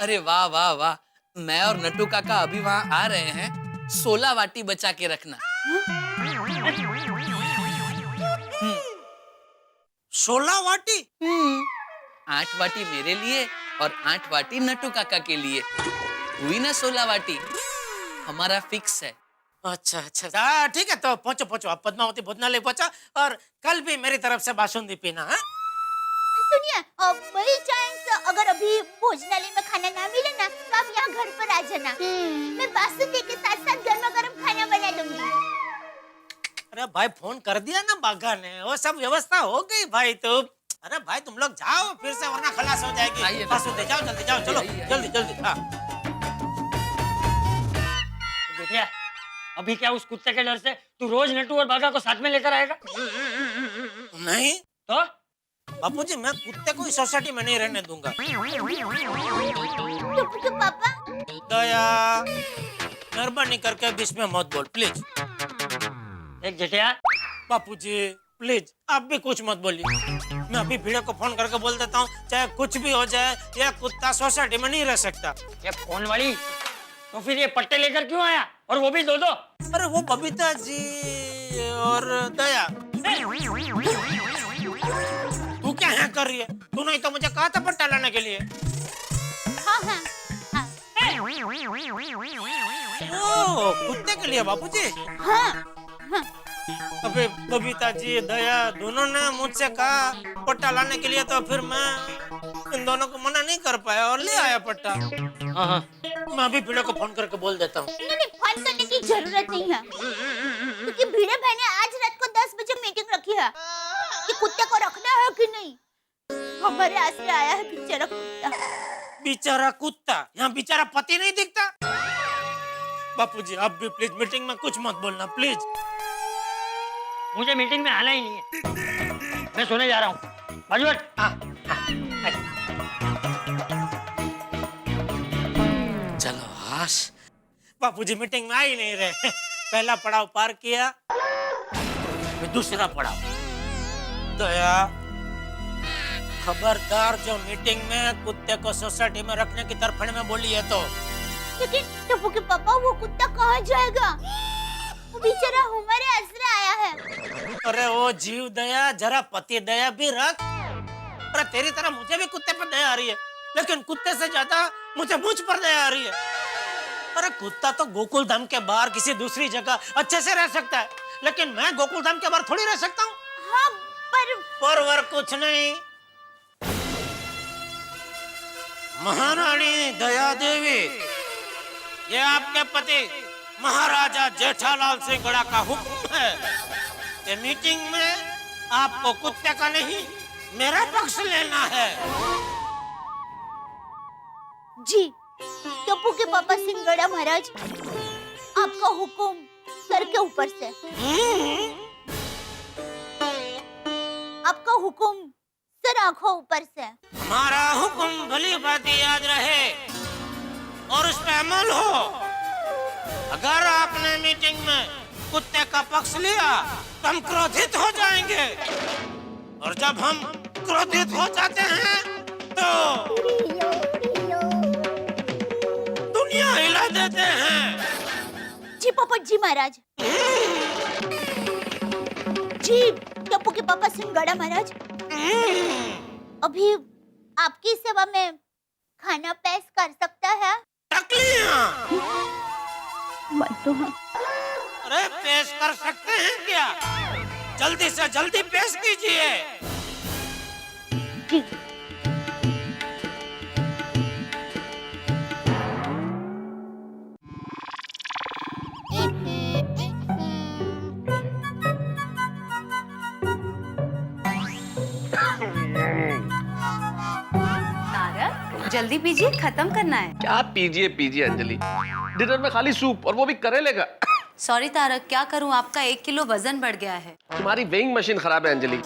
अरे वाह वाह वाह, मैं और नट्टू काका अभी वहाँ आ रहे हैं, 16 वाटी बचा के रखना। 16 वाटी? 8 वाटी मेरे लिए और 8 वाटी नट्टू काका के लिए, हुई ना 16 वाटी। हमारा फिक्स है। अच्छा अच्छा हाँ ठीक है, तो पहुंचो पहुंचो, आप पद्मावती भोजनालय पहुंचा और कल भी मेरी तरफ से बासुंदी पीना। हाँ सुनिए, बाई चांस अगर अभी भोजनालय में खाना ना मिले ना तो आप यहाँ घर पर आ जाना। मैं बासुंदी के साथ साथ गर्मा गर्म खाना बना दूंगी। अरे भाई फोन कर दिया ना बाघा ने, वो सब व्यवस्था हो गई भाई। तो अरे भाई तुम लोग जाओ फिर से, वरना खलास हो जाएगी। बासुंदी जाओ, जल्दी जाओ, चलो जल्दी जल्दी। हाँ देखिए, अभी क्या उस कुत्ते के डर से तू रोज नट्टू और बाघा को साथ में लेकर आएगा? नहीं तो बापूजी, मैं कुत्ते को इस सोसाइटी में नहीं रहने दूंगा। तो पापा दया, मेहरबानी करके बीच में मत बोल प्लीज। एक जेठिया, बापूजी प्लीज आप भी कुछ मत बोलिए। मैं अभी भिड़े को फोन करके बोल देता हूँ, चाहे कुछ भी हो जाए, यह कुत्ता सोसाइटी में नहीं रह सकता। ये फोन वाली, तो फिर ये पट्टे लेकर क्यों आया, और वो भी 2-2? अरे वो बबीता जी और दया, तू क्या यहाँ कर रही है? तू नहीं तो मुझे कहा था पट्टा लाने के लिए। हाँ हाँ हाँ ओ, कुत्ते के लिए बापूजी? हाँ हाँ। अबे बबीता जी दया दोनों ने मुझसे कहा पट्टा लाने के लिए, तो फिर मैं इन दोनों को मना नहीं कर पाया और ले आया पट्टा। हाँ हाँ, मैं अभी भिड़े को फोन करके बोल देता हूँ। नहीं, फोन करने की जरूरत नहीं है, क्योंकि भिड़े भाई ने आज रात को 10 बजे मीटिंग रखी है कि कुत्ते को रखना है कि नहीं। हमारे आसरे आया है बेचारा कुत्ता। बेचारा कुत्ता? यहाँ बेचारा पति नहीं दिखता? बापूजी आप भी प्लीज मीटिंग में कुछ मत बोलना प्लीज। मुझे मीटिंग में आना ही नहीं है, मैं सोने जा रहा हूँ। बाजू हट। चलो हाश, बापूजी मीटिंग में आ ही नहीं रहे। पहला पड़ाव पार किया, दूसरा पड़ाव। दया खबरदार, जो मीटिंग में कुत्ते को सोसाइटी में रखने की तरफड़ में बोली है तो। लेकिन टप्पू के पापा वो कुत्ता कहाँ जाएगा? वो बेचारा हमारे आसरे आया है। अरे वो जीव दया, जरा पति दया भी रख। अरे तेरी तरह मुझे भी कुत्ते पर दया आ रही है, लेकिन कुत्ते से ज्यादा मुझे मुझ पर दया आ रही है। अरे कुत्ता तो गोकुल धाम के बाहर किसी दूसरी जगह अच्छे से रह सकता है, लेकिन मैं गोकुल धाम के बाहर थोड़ी रह सकता हूँ। हाँ पर वर कुछ नहीं। महारानी दया देवी, ये आपके पति महाराजा जेठालाल सिंह गड़ा का हुक्म है कि मीटिंग में आपको कुत्ते का नहीं मेरा पक्ष लेना है। जी टप्पू के पापा सिंगड़ा महाराज, आपका हुक्म सर के ऊपर से। आपका हुक्म सर आंखों ऊपर से। हमारा हुक्म भली भांति याद रहे और उस पर अमल हो। अगर आपने मीटिंग में कुत्ते का पक्ष लिया तो हम क्रोधित हो जाएंगे, और जब हम क्रोधित हो जाते हैं तो दुनिया हिला देते हैं। जी पोपट जी महाराज। जी टप्पू के पापा सिंगड़ा महाराज, अभी आपकी सेवा में खाना पेश कर सकता है? मत तो हाँ। अरे पेश कर सकते हैं क्या? जल्दी से जल्दी पेश कीजिए। जी जल्दी पीजिए, खत्म करना है। क्या पीजिए पीजिए अंजलि, डिनर में खाली सूप और वो भी करेले का। सॉरी तारक, क्या करूं, आपका 1 किलो वजन बढ़ गया है। तुम्हारी वेइंग मशीन खराब है अंजलि।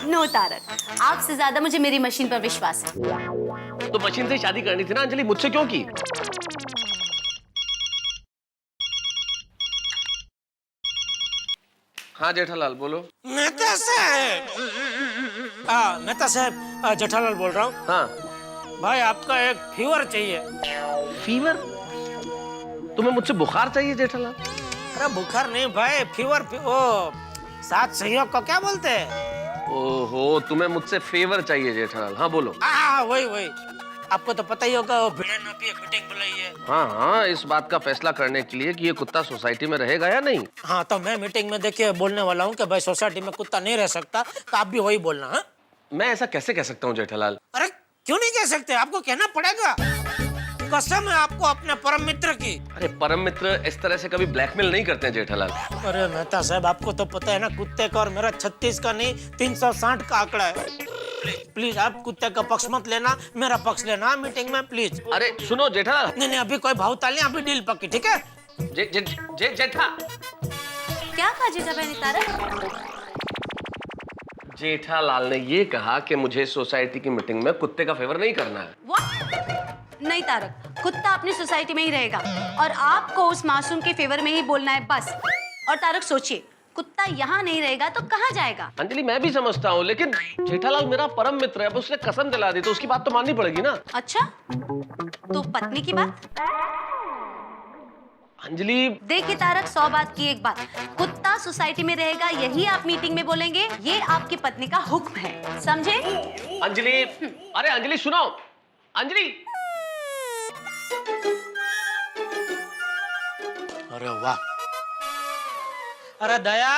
नो तारक, आपसे ज्यादा मुझे मेरी मशीन पर विश्वास है। तो मशीन से शादी करनी थी ना अंजलि, मुझसे क्यों की? हाँ जेठालाल बोलो। मेहता साहब, जेठालाल बोल रहा हूँ। हाँ भाई आपका एक फीवर चाहिए। फीवर? तुम्हें मुझसे बुखार चाहिए जेठालाल? अरे बुखार नहीं भाई, फीवर। ओ 7 सहयोग को क्या बोलते हैं? ओहो, तुम्हें मुझसे फेवर चाहिए जेठालाल। हाँ बोलो। वही आपको तो पता ही होगा, वो भिड़े ना भी एक मीटिंग बुलाई है। हाँ, इस बात का फैसला करने के लिए कि ये कुत्ता सोसाइटी में रहेगा या नहीं। हाँ, तो मैं मीटिंग में देखिए बोलने वाला हूँ कि भाई सोसाइटी में कुत्ता नहीं रह सकता, तो आप भी वही बोलना। हाँ, मैं ऐसा कैसे कह सकता हूँ जेठालाल? अरे क्यों नहीं कह सकते, आपको कहना पड़ेगा। कसम है आपको अपने परम मित्र की। अरे परम मित्र इस तरह से कभी ब्लैकमेल नहीं करते हैं जेठालाल। अरे मेहता साहब, आपको तो पता है ना, कुत्ते का और मेरा 36 का नहीं 360 का आंकड़ा है। प्लीज आप कुत्ते का पक्ष मत लेना, मेरा पक्ष लेना मीटिंग में प्लीज। अरे सुनो जेठालाल। नहीं, अभी कोई भाव ताली, अभी डील पक्की, ठीक है? जेठा क्या कहा जीजा बहनी तारक? जेठालाल ने ये कहा कि मुझे सोसाइटी की मीटिंग में कुत्ते का फेवर नहीं करना है। What? नहीं तारक, कुत्ता अपनी सोसाइटी में ही रहेगा और आपको उस मासूम के फेवर में ही बोलना है बस। और तारक सोचिए, कुत्ता यहाँ नहीं रहेगा तो कहाँ जाएगा? अंजलि मैं भी समझता हूँ, लेकिन जेठालाल मेरा परम मित्र है, अब उसने कसम दिला दी तो उसकी बात तो माननी पड़ेगी ना। अच्छा, तो पत्नी की बात? अंजलि देखिए तारक, 100 बात की एक बात, कुत्ता सोसाइटी में रहेगा यही आप मीटिंग में बोलेंगे, ये आपकी पत्नी का हुक्म है, समझे? अंजलि, अरे अंजलि सुनो, अंजलि। अरे वाह, अरे दया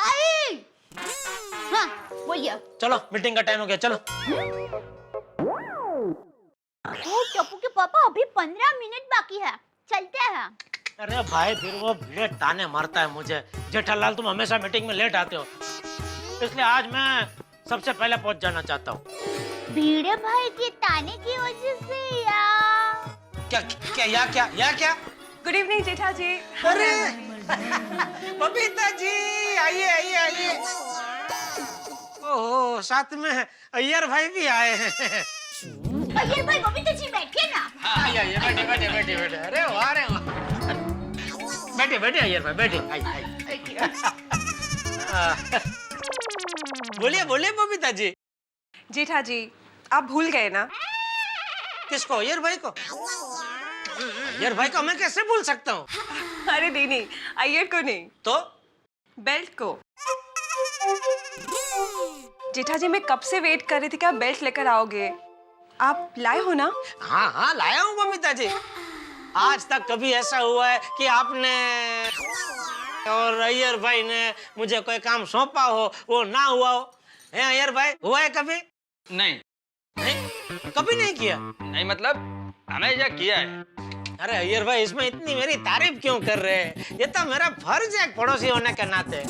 आई। हाँ बोलिए। चलो मीटिंग का टाइम हो गया, चलो। ओ टप्पू के पापा, अभी 15 मिनट बाकी है, चलते हैं। अरे भाई, फिर वो भिड़े ताने मारता है मुझे। जेठालाल तुम हमेशा मीटिंग में लेट आते हो, इसलिए आज मैं सबसे पहले पहुंच जाना चाहता हूँ। भीड़े भाई के ताने की वजह से क्या? गुड इवनिंग जेठा जी। अरे बबीता जी, आइए। ओहो, साथ में अय्यर भाई भी आए हैं। अय्यर भाई, बबीता जी बैठिए ना। आइए, बैठे। अरे वाह, बैठे अय्यर भाई, बैठे। बोलिए बबीता जी। जेठा जी, आप भूल गए ना? किसको? अय्यर भाई को? अय्यर भाई को मैं कैसे भूल सकता हूँ? अरे नहीं, अय्यर को नहीं, तो बेल्ट को। जेठा जी, मैं कब से वेट कर रही थी कि आप बेल्ट लेकर आओगे। आप लाए हो ना? हाँ, लाया हूँ बबीता जी। आज तक कभी ऐसा हुआ है कि आपने और अय्यर भाई ने मुझे कोई काम सौंपा हो, वो ना हुआ हो? है अय्यर भाई, हुआ है कभी? नहीं, कभी नहीं किया? नहीं मतलब हमेशा किया है। अरे अय्यर भाई, इसमें इतनी मेरी तारीफ क्यों कर रहे हैं? ये तो मेरा फर्ज है पड़ोसी होने के नाते।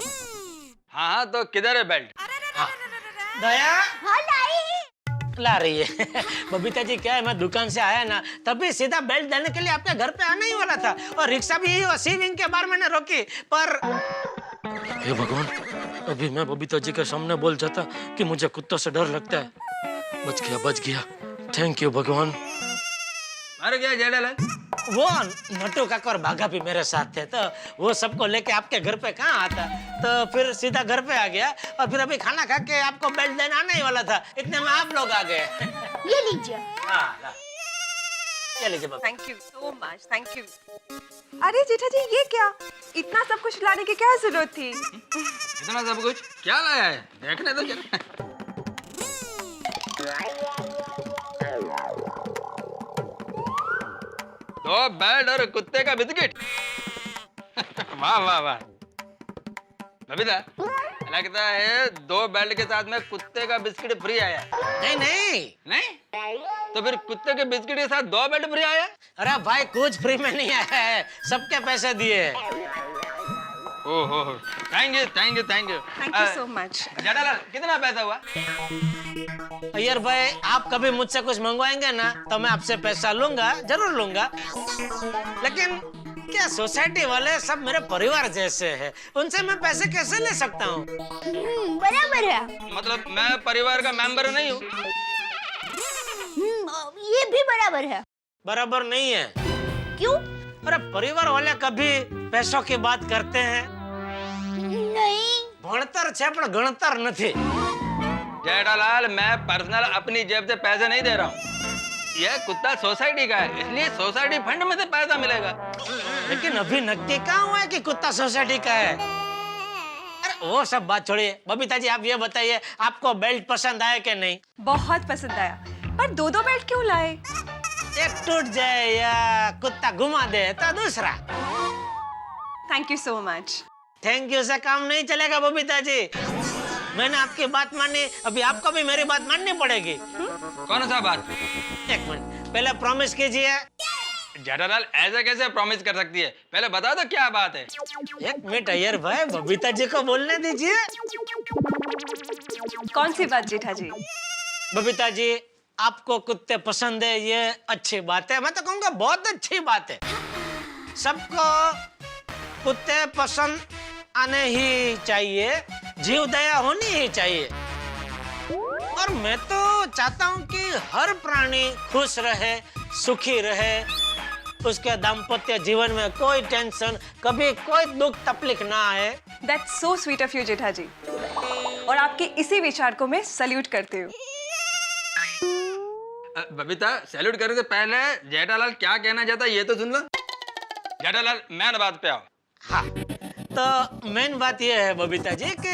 हाँ, तो किधर है बेल्ट? दया हाँ लाई। ला रही है। बबीता जी, क्या है, मैं दुकान से आया ना, तभी सीधा बेल्ट देने के लिए आपके घर पे आने ही वाला था, और रिक्शा भी उसी विंग के बार मैंने रोकी, पर हे भगवान, अभी मैं बबीता जी के सामने बोल जाता कि मुझे कुत्तों से डर लगता है। बच गया। थैंक यू भगवान। अरे क्या जेठालाल? वो नट्टू काका और भागा भी मेरे साथ थे, तो वो सबको लेके आपके घर पे कहाँ आता, तो फिर सीधा घर पे आ गया, और फिर अभी खाना खा के आपको बेल्ट देना आने ही वाला था, इतने में आप लोग आ गए। ये लीजिए। हाँ, ये लीजिए बाबा। Thank you so much, thank you. अरे जेठा जी, ये क्या, इतना सब कुछ लाने की क्या जरूरत थी? इतना सब कुछ क्या लाया है, देखने दो जरा। 2 बेल्ट और कुत्ते का बिस्किट। वाह। बबीता, लगता है 2 बेल्ट के साथ में कुत्ते का बिस्किट फ्री आया। नहीं, तो फिर कुत्ते के बिस्किट के साथ 2 बेल्ट फ्री आया? अरे भाई, कुछ फ्री में नहीं आया है, सबके पैसे दिए। ओहो, thank you thank you thank you thank you so much. Jethalal कितना पैसा हुआ? अय्यर भाई, आप कभी मुझसे कुछ मंगवाएंगे ना तो मैं आपसे पैसा लूंगा, जरूर लूंगा। लेकिन क्या सोसाइटी वाले सब मेरे परिवार जैसे हैं, उनसे मैं पैसे कैसे ले सकता हूँ? बराबर है। मतलब मैं परिवार का मेंबर नहीं हूँ। ये भी बराबर है। बराबर नहीं है। क्यों? अरे परिवार वाले कभी पैसों की बात करते हैं? नहीं। भणतर छे पण गणतर नहीं। जेठालाल, मैं पर्सनल अपनी जेब से पैसे नहीं दे रहा हूँ। यह कुत्ता सोसाइटी का है, इसलिए सोसाइटी फंड में से पैसा मिलेगा। लेकिन अभी नक्की कहाँ हुआ है कि कुत्ता सोसाइटी का है? अरे वो सब बात छोड़िए। बबीता जी, आप ये बताइए, आपको बेल्ट पसंद आया कि नहीं? बहुत पसंद आया, पर दो दो बेल्ट क्यों लाए? एक टूट जाए या कुत्ता घुमा दे तो दूसरा। Thank you so much. Thank you से काम नहीं चलेगा बबीता जी। मैंने आपकी बात मानी, अभी आपको भी मेरी बात माननी पड़ेगी। कौन सा बात? एक मिनट, पहले प्रॉमिस कीजिए। जेठालाल, ऐसे कैसे प्रॉमिस कर सकती है? पहले बता दो क्या बात है। एक मिनट अय्यर भाई, बबीता जी को बोलने दीजिए। कौन सी बात जेठा जी? बबीता जी, आपको कुत्ते पसंद है, ये अच्छी बात है। मैं तो कहूँगा बहुत अच्छी बात है। सबको कुत्ते पसंद आने ही चाहिए, जीव दया होनी ही चाहिए। और मैं तो चाहता हूँ कि हर प्राणी खुश रहे, सुखी रहे, उसके दाम्पत्य जीवन में कोई टेंशन, कभी कोई दुख तकलीफ ना आए। That's so sweet of you जेठा जी। और आपके इसी विचार को मैं सल्यूट करती हूँ। बबीता, सैल्यूट करने से पहले जेठालाल क्या कहना चाहता है ये तो सुन लो। जेठालाल, मेन बात पे आओ। हाँ, तो मेन बात यह है बबीता जी कि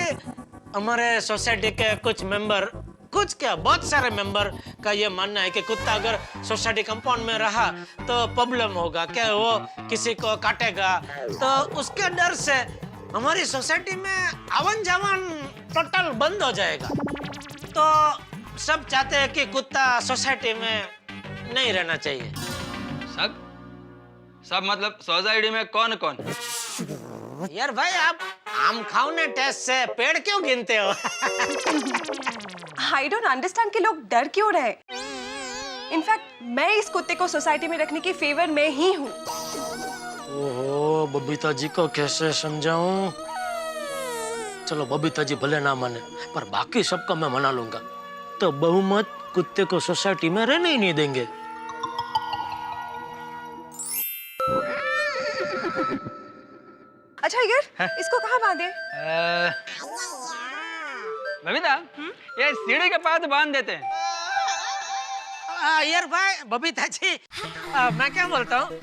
हमारे सोसाइटी के कुछ मेंबर, कुछ क्या बहुत सारे मेंबर का ये मानना है कि कुत्ता अगर सोसाइटी कंपाउंड में रहा तो प्रॉब्लम होगा, क्या वो किसी को काटेगा। तो उसके डर से हमारी सोसाइटी में आवन जावन टोटल बंद हो जाएगा। तो सब चाहते हैं कि कुत्ता सोसाइटी में नहीं रहना चाहिए। सब मतलब सोसाइटी में कौन कौन? यार भाई, आप आम खाओने टेस्ट से पेड़ क्यों गिनते हो? I don't understand कि लोग डर क्यों रहे। इनफैक्ट मैं इस कुत्ते को सोसाइटी में रखने की फेवर में ही हूँ। ओहो, बबीता जी को कैसे समझाऊं? चलो बबीता जी भले ना माने, पर बाकी सबको मैं मना लूंगा। तो बहुमत कुत्ते को सोसाइटी में रहने ही नहीं देंगे। अच्छा यार, इसको कहाँ बांधे? बबीता, ये सीढ़ी के पास बांध देते हैं। यार भाई, बबीता जी, मैं क्या बोलता हूँ,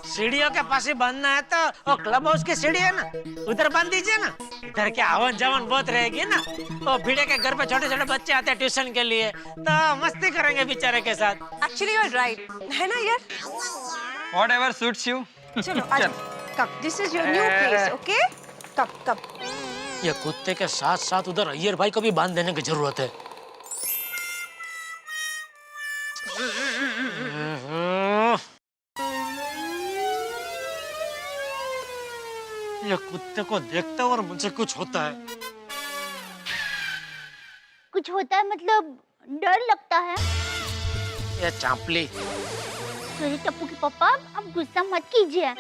सीढ़ियों के पास ही बांधना है तो वो क्लब हाउस की सीढ़ी है ना, उधर बांध दीजिए ना। इधर क्या आवन जावन बहुत रहेगी ना। वो भिड़े के घर पे छोटे छोटे बच्चे आते हैं ट्यूशन के लिए, तो मस्ती करेंगे बेचारे के साथ। एक्चुअली यू आर राइट, है ना यार? Whatever suits you. चलो आज कब, this is your new place, okay? कब ये कुत्ते के साथ साथ उधर अय्यर भाई को भी बांध देने की जरूरत है। ये कुत्ते को देखते और मुझे कुछ होता है। कुछ होता है मतलब डर लगता है। ये चांपली। सॉरी टप्पू के पापा, आप गुस्सा मत कीजिए।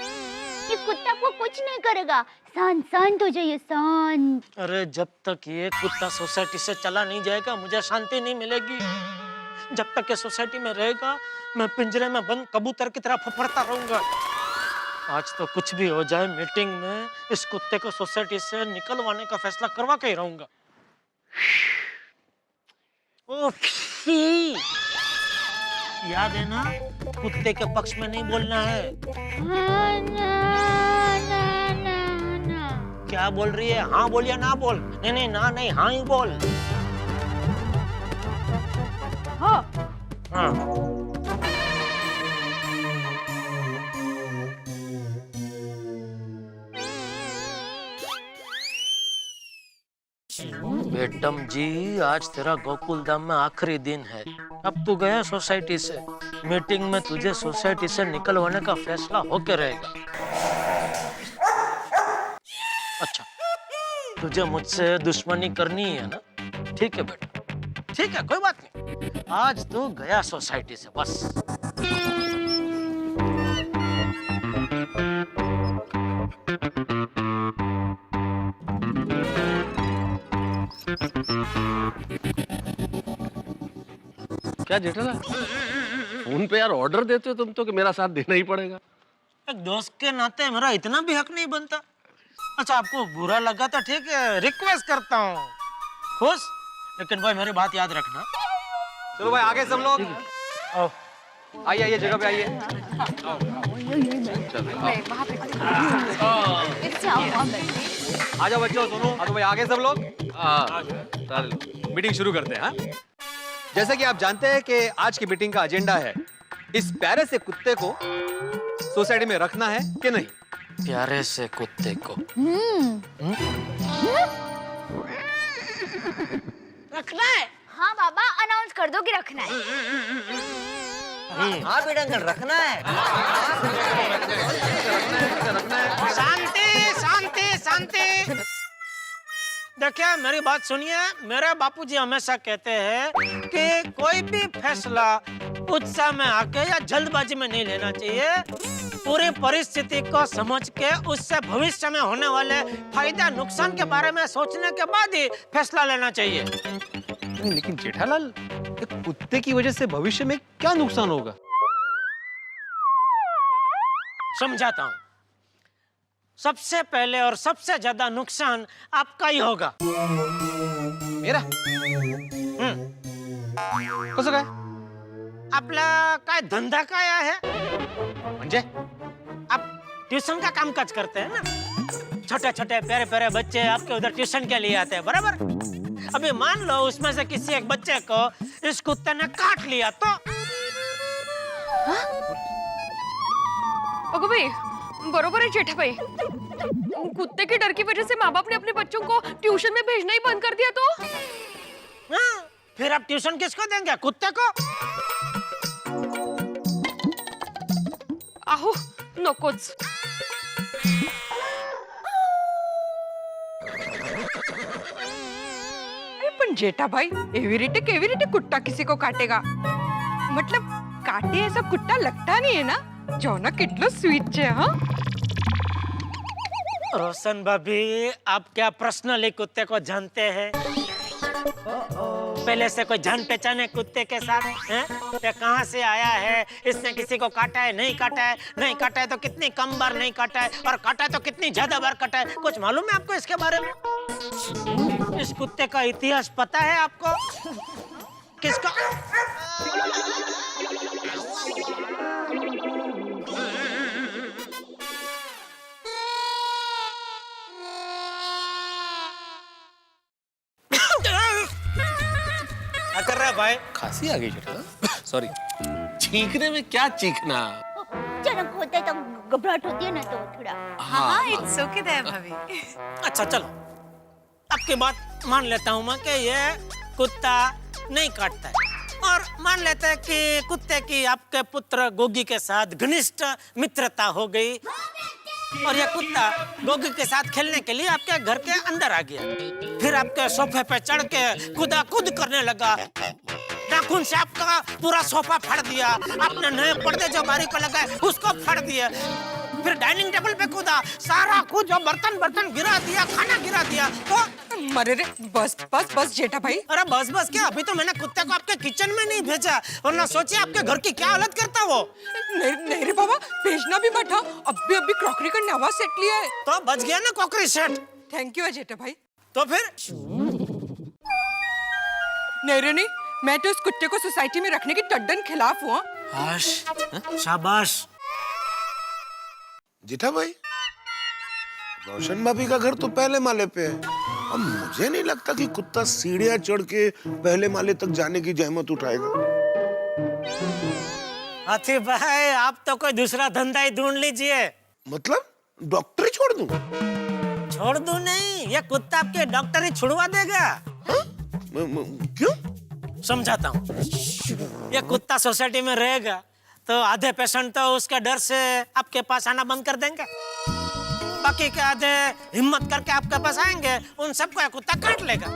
ये कुत्ता को कुछ नहीं करेगा। शांत शांत हो जाइए, शांत। अरे जब तक ये कुत्ता सोसाइटी से चला नहीं जाएगा मुझे शांति नहीं मिलेगी। जब तक ये सोसाइटी में रहेगा मैं पिंजरे में बंद कबूतर की तरह फफड़ता रहूंगा। आज तो कुछ भी हो जाए, मीटिंग में इस कुत्ते को सोसाइटी से निकलवाने का फैसला करवा के ही रहूंगा। याद है ना, कुत्ते के पक्ष में नहीं बोलना है। क्या बोल रही है? हाँ बोल या ना बोल? नहीं नहीं, ना नहीं, हाँ ही बोल। हाँ हाँ। बेटम जी, आज तेरा गोकुल धाम में आखिरी दिन है। अब तू गया सोसाइटी से, मीटिंग में तुझे सोसाइटी से निकलवाने का फैसला होके रहेगा। अच्छा, तुझे मुझसे दुश्मनी करनी है ना? ठीक है बेटा, ठीक है, कोई बात नहीं। आज तो गया सोसाइटी से बस। क्या जेठालाल, फोन पे यार ऑर्डर देते हो तुम तो कि मेरा साथ देना ही पड़ेगा। एक दोस्त के नाते मेरा इतना भी हक नहीं बनता। अच्छा, आपको बुरा लगा तो ठीक है, रिक्वेस्ट करता हूँ, खुश, लेकिन भाई मेरी बात याद रखना। चलो भाई आगे सब लोग आओ। आइए आइए, जगह पे आइए। आ जाओ बच्चों, सुनो। आ जाओ भाई आगे सब लोग। मीटिंग शुरू करते हैं। हाँ? जैसे कि आप जानते हैं कि आज की मीटिंग का एजेंडा है इस प्यारे से कुत्ते को सोसाइटी में रखना है कि नहीं। प्यारे से कुत्ते को रखना है। हाँ बाबा, अनाउंस कर दो कि रखना है। हाँ बेटा अंकल, रखना है। शांति शांति शांति। देखिए मेरी बात सुनिए, मेरे बापूजी हमेशा कहते हैं कि कोई भी फैसला उत्साह में आके या जल्दबाजी में नहीं लेना चाहिए। पूरी परिस्थिति को समझ के उससे भविष्य में होने वाले फायदा नुकसान के बारे में सोचने के बाद ही फैसला लेना चाहिए। लेकिन जेठालाल, एक कुत्ते की वजह से भविष्य में क्या नुकसान होगा? समझाता हूँ। सबसे पहले और सबसे ज्यादा नुकसान आपका ही होगा। मेरा? कसं काय? आपला काय धंधा काय आहे? म्हणजे? आप ट्यूशन का कामकाज करते हैं ना? छोटे छोटे प्यारे प्यारे बच्चे आपके उधर ट्यूशन के लिए आते हैं, बराबर? अभी मान लो उसमें से किसी एक बच्चे को इस कुत्ते ने काट लिया तो? अगो भाई, बरोबर है जेठा भाई। कुत्ते के डर की वजह से माँ बाप ने अपने बच्चों को ट्यूशन में भेजना ही बंद कर दिया तो? हाँ, फिर आप ट्यूशन किसको देंगे? कुत्ते को? आहो, नकोच। अरे पण जेठा भाई, एवी रीते कुत्ता किसी को काटेगा? मतलब काटे ऐसा कुत्ता लगता नहीं है ना? जो ना कितना स्वीट है। हाँ, रोशन भाभी, आप क्या पर्सनली कुत्ते को जानते हैं? पहले से कोई जान पहचान है कुत्ते के साथ? हैं? ये कहाँ से आया है? इसने किसी को काटा है, नहीं काटा है? नहीं काटा है तो कितनी कम बार नहीं काटा है, और काटा है तो कितनी ज्यादा बार काटा है? कुछ मालूम है आपको इसके बारे में? इस कुत्ते का इतिहास पता है आपको? किसका? क्या कर रहा है भाई? खांसी आ गई जेठालाल, सॉरी। चीखने में क्या चीखना? जन्म होता है तो घबराहट होती है ना, तो थोड़ा। हाँ, इट्स ओके देयर भाभी। अच्छा चलो, आपकी बात मान लेता हूँ मैं कि ये कुत्ता नहीं काटता है, और मान लेते हैं कि कुत्ते की आपके पुत्र गोगी के साथ घनिष्ठ मित्रता हो गई, और यह कुत्ता गोगी के साथ खेलने के लिए आपके घर के अंदर आ गया। फिर आपके सोफे पे चढ़ के कूद करने लगा, नाखून से आपका पूरा सोफा फाड़ दिया, आपने नए पर्दे जो बारी को लगाए उसको फाड़ दिया, फिर डाइनिंग टेबल पे कूदा, सारा कुछ जो बर्तन गिरा दिया, खाना गिरा दिया। तो अरे रे, बस बस बस जेठा भाई। अरे बस बस क्या, अभी तो मैंने कुत्ते को आपके किचन में नहीं भेजा, वरना सोचिए आपके घर की क्या हालत करता वो। नहीं रे बाबा, भेजना भी मत। अभी क्रॉकरी का नवा सेट लिया है। तो बच गया ना क्रॉकरी सेट। थैंक यू जेठा भाई। तो फिर नहीं, मैं तो इस कुत्ते को सोसाइटी में रखने की टड्डन खिलाफ हूँ। शाबाश। जेठा भाई, रोशन भाभी का घर तो पहले माले पे है। अब मुझे नहीं लगता कि कुत्ता सीढ़ियां चढ़ के पहले माले तक जाने की जहमत उठाएगा। हाथी भाई, आप तो कोई दूसरा धंधा ही ढूंढ लीजिए। मतलब डॉक्टरी छोड़ दूं? छोड़ दूं नहीं, ये कुत्ता आपके डॉक्टर ही छुड़वा देगा। क्यों? समझाता हूँ। ये कुत्ता सोसाइटी में रहेगा तो आधे पेशेंट तो उसके डर से आपके पास आना बंद कर देंगे। बाकी के आधे हिम्मत करके आपके पास आएंगे, उन सबको ये कुत्ता काट लेगा,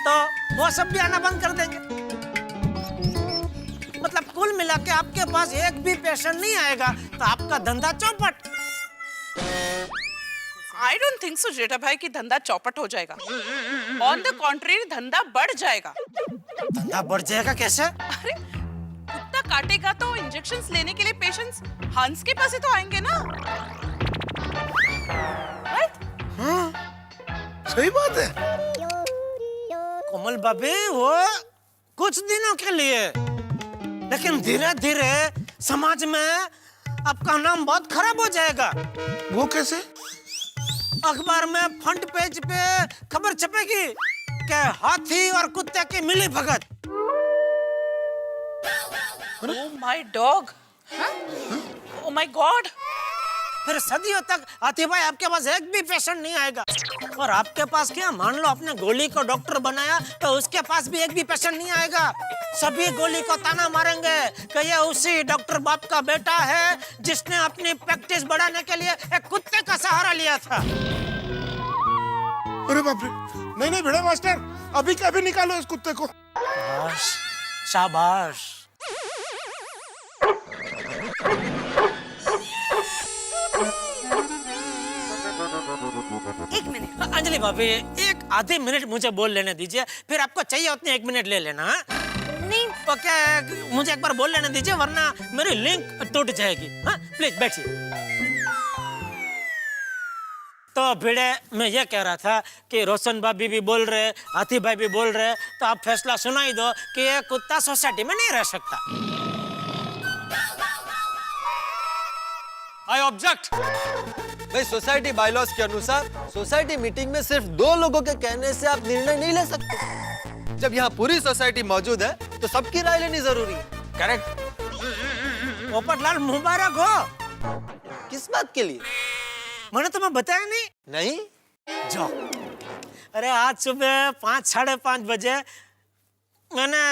तो वो सब भी आना बंद कर देंगे। मतलब कुल मिला के आपके पास एक भी पेशेंट नहीं आएगा तो आपका धंधा चौपट। आई डोंट थिंक सो जेठा भाई कि धंधा चौपट हो जाएगा। ऑन द कॉन्ट्रेरी धंधा बढ़ जाएगा। धंधा बढ़ जाएगा कैसे? अरे कुत्ता काटेगा तो इंजेक्शंस लेने के लिए पेशेंट्स हंस के पास ही तो आएंगे ना। हाँ, सही बात है। कोमल भाभी वो कुछ दिनों के लिए, लेकिन धीरे धीरे समाज में आपका नाम बहुत खराब हो जाएगा। वो कैसे? अखबार में फ्रंट पेज पे खबर छपेगी कि हाथी और कुत्ते की मिली भगत। Oh my dog, oh my god. फिर सदियों तक हाथी भाई आपके पास एक भी पेशेंट नहीं आएगा। और आपके पास क्या, मान लो आपने गोली को डॉक्टर बनाया तो उसके पास भी एक भी पेशेंट नहीं आएगा। सभी गोली को ताना मारेंगे कि ये उसी डॉक्टर बाप का बेटा है जिसने अपनी प्रैक्टिस बढ़ाने के लिए एक कुत्ते का सहारा लिया था। अरे बाप रे, नहीं नहीं भिड़ा मास्टर, अभी के अभी निकालो इस कुत्ते को। शाबाश। एक मिनट अंजलि भाभी, एक आधे मिनट मुझे बोल लेने दीजिए, फिर आपको चाहिए उतने 1 मिनट ले लेना। नहीं ओके, मुझे एक बार बोल लेने दीजिए वरना मेरी लिंक टूट जाएगी। हाँ प्लीज बैठिए। तो भिड़े, मैं ये कह रहा था कि रोशन भाभी भी बोल रहे, हाथी भाई भी बोल रहे, तो आप फैसला सुना ही दो कि ये कुत्ता सोसाइटी में नहीं रह सकता। I object. भाई सोसाइटी बायलॉज के अनुसार सोसाइटी मीटिंग में सिर्फ 2 लोगों के कहने से आप निर्णय नहीं ले सकते। जब यहाँ पूरी सोसाइटी मौजूद है तो सबकी राय लेनी जरूरी है। करेक्ट? पोपटलाल मुबारक हो। किस बात के लिए? मैंने तुम्हें बताया नहीं? नहीं। जाओ। अरे आज सुबह 5, 5:30 बजे मैंने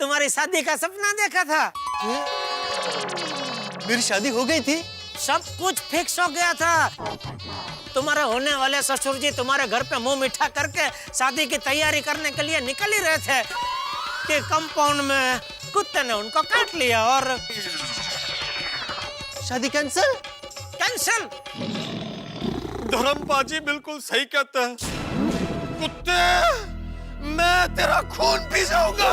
तुम्हारी शादी का सपना देखा था। मेरी शादी हो गई थी? सब कुछ फिक्स हो गया था। तुम्हारे होने वाले ससुर जी तुम्हारे घर पे मुंह मीठा करके शादी की तैयारी करने के लिए निकल ही रहे थे कि कंपाउंड में कुत्ते ने उनको काट लिया और शादी कैंसिल। कैंसिल। धर्मपाजी बिल्कुल सही कहते हैं। कुत्ते, मैं तेरा खून पी जाऊंगा।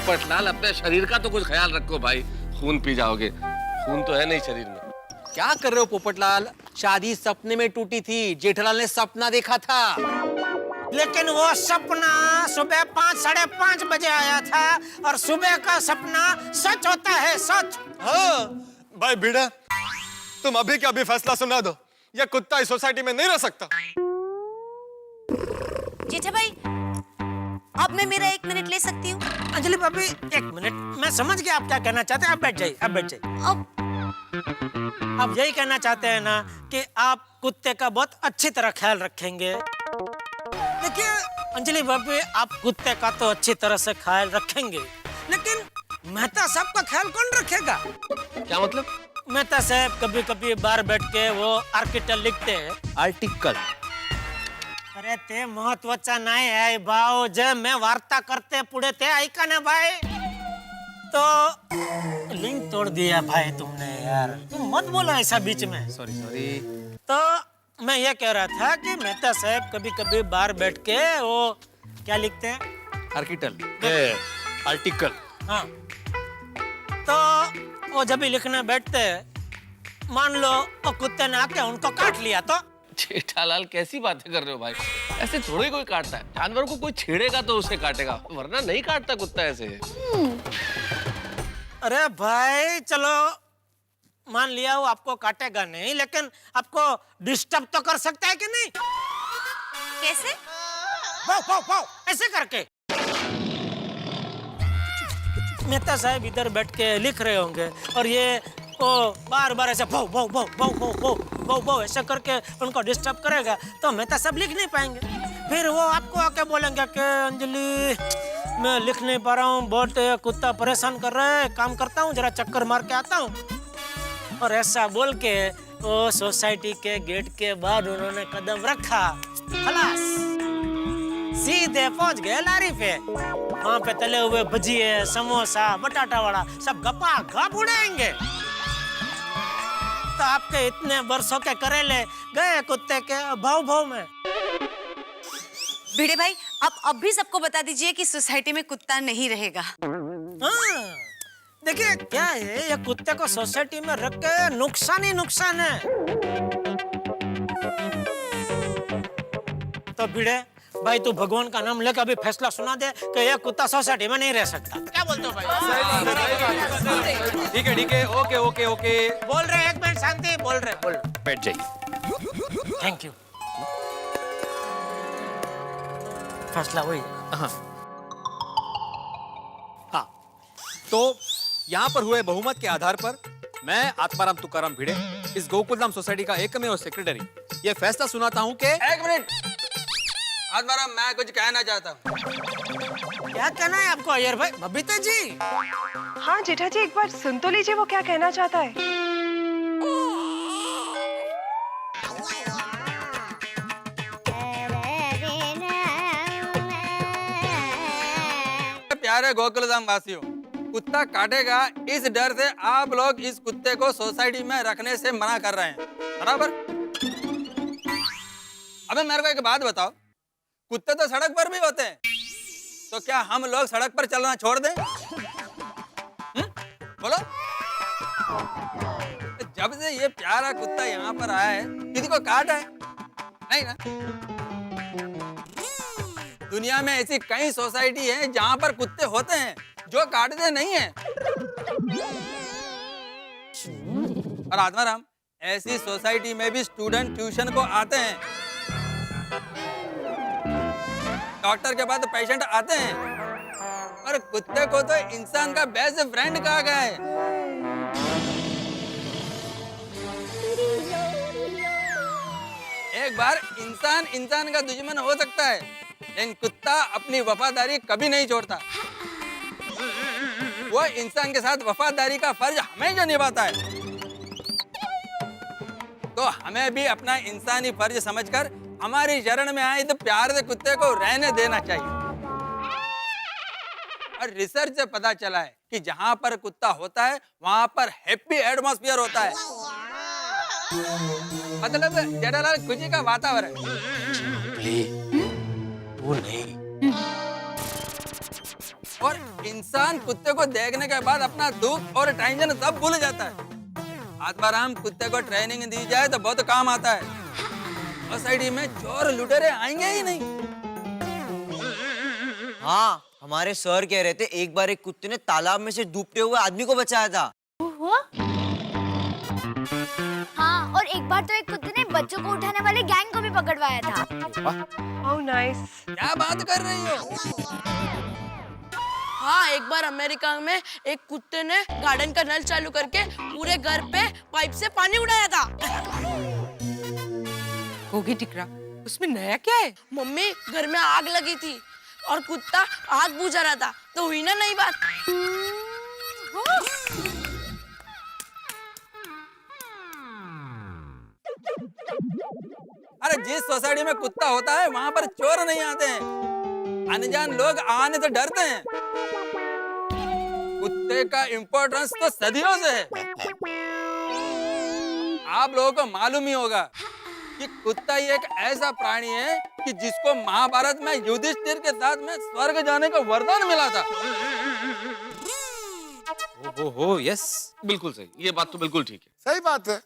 पटलाल, अपने शरीर का तो कुछ ख्याल रखो भाई, खून पी जाओगे। खून तो है नहीं शरीर में। क्या कर रहे हो पोपटलाल? शादी सपने में टूटी थी, जेठालाल ने सपना देखा था। लेकिन वो सपना सुबह 5, 5:30 बजे आया था और सुबह का सपना सच होता है, सच। हाँ भाई भिड़ा, तुम अभी के अभी फैसला सुना दो, यह कुत्ता इस सोसाइटी में नहीं रह सकता। जेठा भाई, अब मैं मेरा 1 मिनट ले सकती हूँ? अंजलि भाभी 1 मिनट, मैं समझ गया आप क्या कहना चाहते हैं। आप बैठ जाइए, आप बैठ जाइए। आप यही कहना चाहते हैं ना कि आप कुत्ते का बहुत अच्छी तरह ख्याल रखेंगे। देखिए अंजलि भाभी, आप कुत्ते का तो अच्छी तरह से ख्याल रखेंगे, लेकिन मेहता साहब का ख्याल कौन रखेगा? क्या मतलब? मेहता साहब कभी कभी बाहर बैठ के वो आर्टिकल लिखते हैं। आर्टिकल? अरे ते महत्वाचा नाही आहे भाऊ, जे मैं वार्ता करते पुढे ते ऐका ना भाई। तो लिंक तोड़ दिया भाई तुमने यार, तुम मत बोलो ऐसा बीच में। Sorry sorry. तो मैं ये कह रहा था कि मेहता साहब कभी कभी बाहर बैठ के वो क्या लिखते हैं? आर्टिकल। आर्टिकल। हाँ, तो वो जब भी लिखने बैठते मान लो वो कुत्ते ने आके उनको काट लिया तो? जेठालाल कैसी बातें कर रहे हो भाई, ऐसे थोड़ी कोई काटता है। जानवर को कोई छेड़ेगा तो उसे काटेगा, वरना नहीं काटता कुत्ता ऐसे। अरे भाई चलो मान लिया वो आपको काटेगा नहीं, लेकिन आपको डिस्टर्ब तो कर सकता है कि नहीं? कैसे? पाओ पाओ पाओ ऐसे करके। मेहता साहब इधर बैठ के लिख रहे होंगे और ये वो बार बार ऐसे भाव भाव भाव भाव भाव भाव भाव भाव ऐसा करके उनको डिस्टर्ब करेगा तो मेहता साहब लिख नहीं पाएंगे। फिर वो आपको आके बोलेंगे कि अंजलि मैं लिख नहीं पा रहा हूँ, बहुत कुत्ता परेशान कर रहा है, काम करता हूँ, जरा चक्कर मार के आता हूँ। और ऐसा बोल के वो सोसाइटी के गेट के बाहर उन्होंने कदम रखा, खलास सीधे पहुंच गए लारी पे। वहां पे तले हुए भजिए, समोसा, बटाटा वड़ा सब गपा गप उड़ाएंगे। तो आपके इतने वर्षों के करेले गए कुत्ते के भाव भाव में। भिड़े भाई, आप अब भी सबको बता दीजिए कि सोसाइटी में कुत्ता नहीं रहेगा। हाँ, देखिए क्या है, ये कुत्ते को सोसाइटी में रख के नुकसान ही नुकसान है। तो भिड़े भाई, तू भगवान का नाम लेकर अभी फैसला सुना दे कि ये कुत्ता सोसाइटी में नहीं रह सकता। क्या बोलते हो भाई? ठीक है, ओके ओके ओके। बोल रहे, एक मिनट शांति, बोल रहे। बैठ जाइए। Thank you. फैसला हुई। हाँ, तो यहाँ पर हुए बहुमत के आधार पर मैं आत्माराम तुकाराम भिड़े, इस गोकुलधाम सोसाइटी का एकमेव सेक्रेटरी, ये फैसला सुनाता हूँ कि एक मिनट आत्माराम, मैं कुछ कहना चाहता हूँ। क्या कहना है आपको अय्यर भाई? बबीता जी। हाँ जेठा जी, एक बार सुन तो लीजिए वो क्या कहना चाहता है। प्यारे गोकुलधाम वासियों, कुत्ता काटेगा इस डर से आप लोग इस कुत्ते को सोसाइटी में रखने से मना कर रहे हैं, बराबर? अबे मेरे को एक बात बताओ, कुत्ते तो सड़क पर भी होते हैं, तो क्या हम लोग सड़क पर चलना छोड़ दें? बोलो। जब से ये प्यारा कुत्ता यहाँ पर आया है, किसी को काटा है? नहीं ना? दुनिया में ऐसी कई सोसाइटी है जहाँ पर कुत्ते होते हैं जो काटते नहीं हैं। और आत्माराम, ऐसी सोसाइटी में भी स्टूडेंट ट्यूशन को आते हैं, डॉक्टर के बाद पेशेंट आते हैं, और कुत्ते को तो इंसान का बेस्ट फ्रेंड कहा गया है। एक बार इंसान का दुश्मन हो सकता है, लेकिन कुत्ता अपनी वफादारी कभी नहीं छोड़ता। वो इंसान के साथ वफादारी का फर्ज हमेशा निभाता है। तो हमें भी अपना इंसानी फर्ज समझकर हमारी शरण में आए तो प्यार से कुत्ते को रहने देना चाहिए। और रिसर्च से पता चला है कि जहां पर कुत्ता होता है वहां पर हैप्पी एटमॉस्फेयर होता है, मतलब जेठालाल खुशी का वातावरण। वो नहीं। और इंसान कुत्ते को देखने के बाद अपना दुख और टेंशन सब भूल जाता है। आत्माराम, कुत्ते को ट्रेनिंग दी जाए तो बहुत काम आता है। सोसाइटी में चोर लुटेरे आएंगे ही नहीं। हाँ, हमारे सर कह रहे थे एक बार एक कुत्ते ने तालाब में से डूबते हुए आदमी को बचाया था। हाँ, और एक बार तो एक कुत्ते ने बच्चों को उठाने वाले गैंग को भी पकड़वाया था। Oh nice. क्या बात कर रही हो? हाँ, एक बार अमेरिका में एक कुत्ते ने गार्डन का नल चालू करके पूरे घर पे पाइप से पानी उड़ाया था। होगी टिकरा, उसमें नया क्या है? मम्मी, घर में आग लगी थी और कुत्ता आग बुझा रहा था, तो हुई ना नई बात। अरे जिस सोसाइटी में कुत्ता होता है वहां पर चोर नहीं आते हैं, अनजान लोग आने से डरते हैं। कुत्ते का इम्पोर्टेंस तो सदियों से है। आप लोगों को मालूम ही होगा कि कुत्ता ही एक ऐसा प्राणी है कि जिसको महाभारत में युधिष्ठिर के साथ में स्वर्ग जाने का वरदान मिला था। हो यस, बिल्कुल सही, ये बात तो बिल्कुल ठीक है। सही बात है।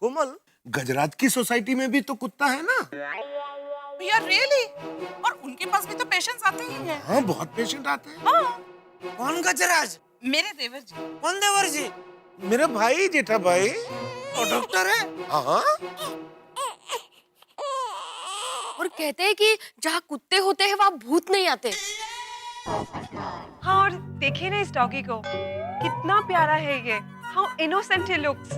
कोमल, गजराज की सोसाइटी में भी तो कुत्ता है ना? यार रियली? और उनके पास भी तो पेशेंट्स आते ही हैं। हाँ, बहुत पेशेंट आते हैं। हाँ। कौन गजराज? मेरे देवर जी। कौन देवर जी? मेरे भाई, जेठा भाई। वो डॉक्टर है? हाँ। और कहते हैं कि जहाँ कुत्ते होते हैं वहाँ भूत नहीं आते। हाँ, और देखिए ना इस डॉगी को, कितना प्यारा है ये। How innocent he looks.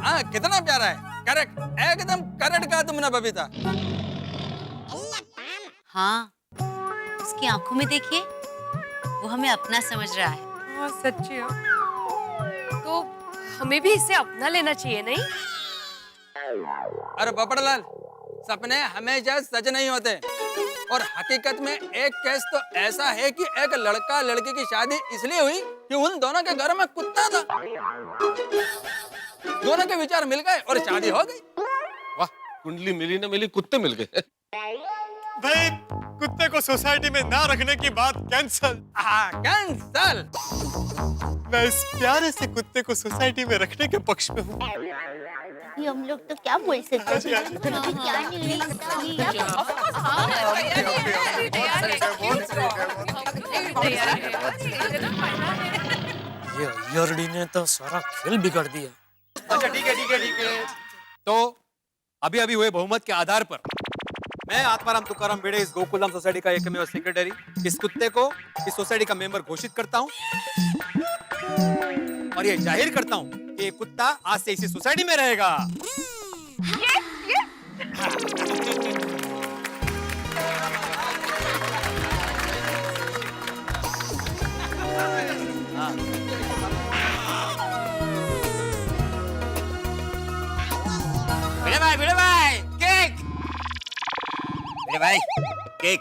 हाँ, कितना प्यारा है। करेक्ट, एकदम करेक्ट कहा तुमने बबीता। हाँ, उसकी आंखों में देखिए, वो हमें अपना समझ रहा है। हाँ सच्ची हो। तो हमें भी इसे अपना लेना चाहिए नहीं? अरे बपड़लाल, सपने हमेशा सच नहीं होते और हकीकत में एक केस तो ऐसा है कि एक लड़का लड़की की शादी इसलिए हुई कि उन दोनों के घर में कुत्ता था। दोनों के विचार मिल गए और शादी हो गई। वाह, कुंडली मिली ना मिली, कुत्ते मिल गए। भाई कुत्ते को सोसाइटी में ना रखने की बात कैंसल। कैंसल। मैं इस प्यारे से कुत्ते को सोसाइटी में रखने के पक्ष में हूँ। ये हम लोग तो क्या बोल सकते हैं, क्या नहीं ये अय्यरडी ने तो सारा खेल बिगाड़ दिया। अच्छा ठीक है ठीक है ठीक है। तो अभी अभी हुए बहुमत के आधार पर मैं आत्माराम तुकाराम बेड़े इस गोकुलधाम सोसाइटी का एकमेव सेक्रेटरी इस कुत्ते को इस सोसाइटी का मेंबर घोषित करता हूँ और ये जाहिर करता हूँ कि ये कुत्ता आज से इसी सोसाइटी में रहेगा। भिड़े भाई केक। भिड़े भाई केक।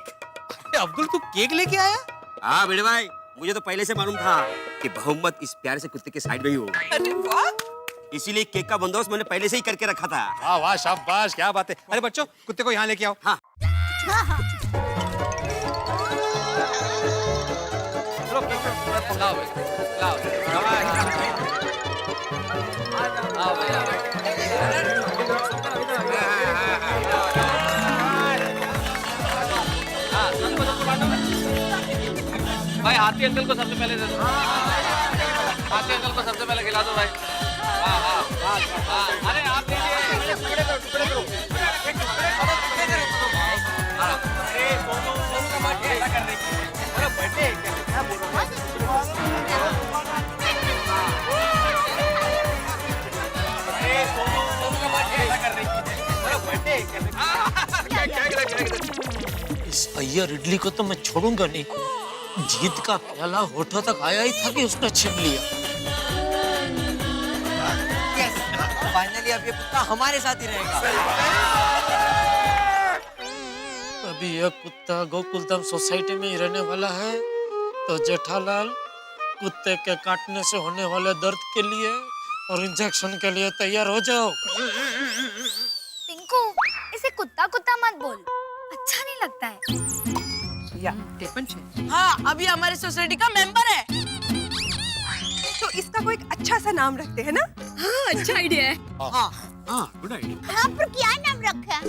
अब्दुल तू केक लेके आया? हाँ भिड़े भाई, मुझे तो पहले से मालूम था कि बहुमत इस प्यारे से कुत्ते के साइड में ही होगा। अरे वाह, इसीलिए केक का बंदोबस्त मैंने पहले से ही करके रखा था। वाह वाह शाबाश, क्या बात है। अरे बच्चों कुत्ते को यहाँ लेके आओ। हाँ भाई हाथी अंकल को सबसे पहले दे दो। हाथी अंकल को सबसे पहले खिला दो भाई। हाँ हाँ हाँ, अरे आप इस अय्यर इडली को तो मैं छोड़ूंगा नहीं। जीत का प्याला होठों तक आया ही था कि उसने छीन लिया। फाइनली अब ये कुत्ता हमारे साथ ही रहेगा। अभी यह कुत्ता गोकुलधाम सोसाइटी में ही रहने वाला है तो जेठालाल कुत्ते के काटने से होने वाले दर्द के लिए और इंजेक्शन के लिए तैयार हो जाओ। टिंकू, इसे कुत्ता कुत्ता मत बोल, अच्छा नहीं लगता है। हाँ, अभी हमारे सोसाइटी का मेंबर है। तो इसका कोई एक अच्छा सा नाम रखते हैं ना? हाँ अच्छा आइडिया है। हाँ हाँ गुड आइडिया। हाँ, पर क्या नाम रखा है?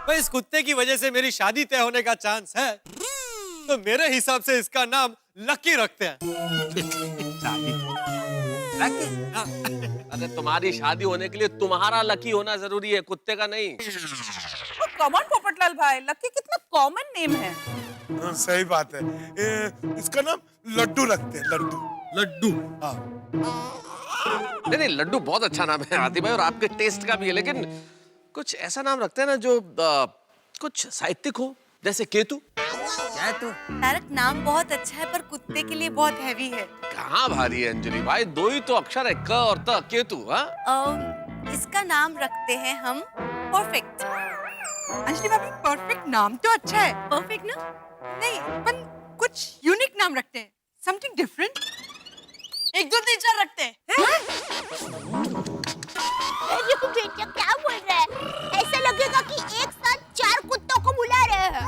भाई इस कुत्ते की वजह से मेरी शादी तय होने का चांस है तो मेरे हिसाब से इसका नाम लकी रखते हैं। अरे तुम्हारी शादी होने के लिए तुम्हारा लकी होना जरूरी है, कुत्ते का नहीं। कम ऑन पोपटलाल भाई, लकी कितना कॉमन नेम है। सही बात है। इसका नाम लड्डू रखते हैं। लड्डू लड्डू। हाँ नहीं नहीं, लड्डू बहुत अच्छा नाम है आदि भाई और आपके टेस्ट का भी है, लेकिन कुछ ऐसा नाम रखते हैं ना जो कुछ साहित्यिक हो, जैसे केतु। केतु? तारक नाम बहुत अच्छा है पर कुत्ते के लिए बहुत हैवी है। कहाँ भारी है अंजलि भाई, दो ही तो अक्षर है, क और त, केतु। हाँ इसका नाम रखते हैं हम परफेक्ट। अंजलि भाभी, परफेक्ट नाम तो अच्छा है। परफेक्ट ना? नहीं, पर कुछ यूनिक नाम रखते हैं, समथिंग डिफरेंट। 1 2 3 4 रखते हैं। अरे बेटा क्या बोल रहा है? ऐसा लगेगा कि एक साथ 4 कुत्तों को बुला रहे हैं।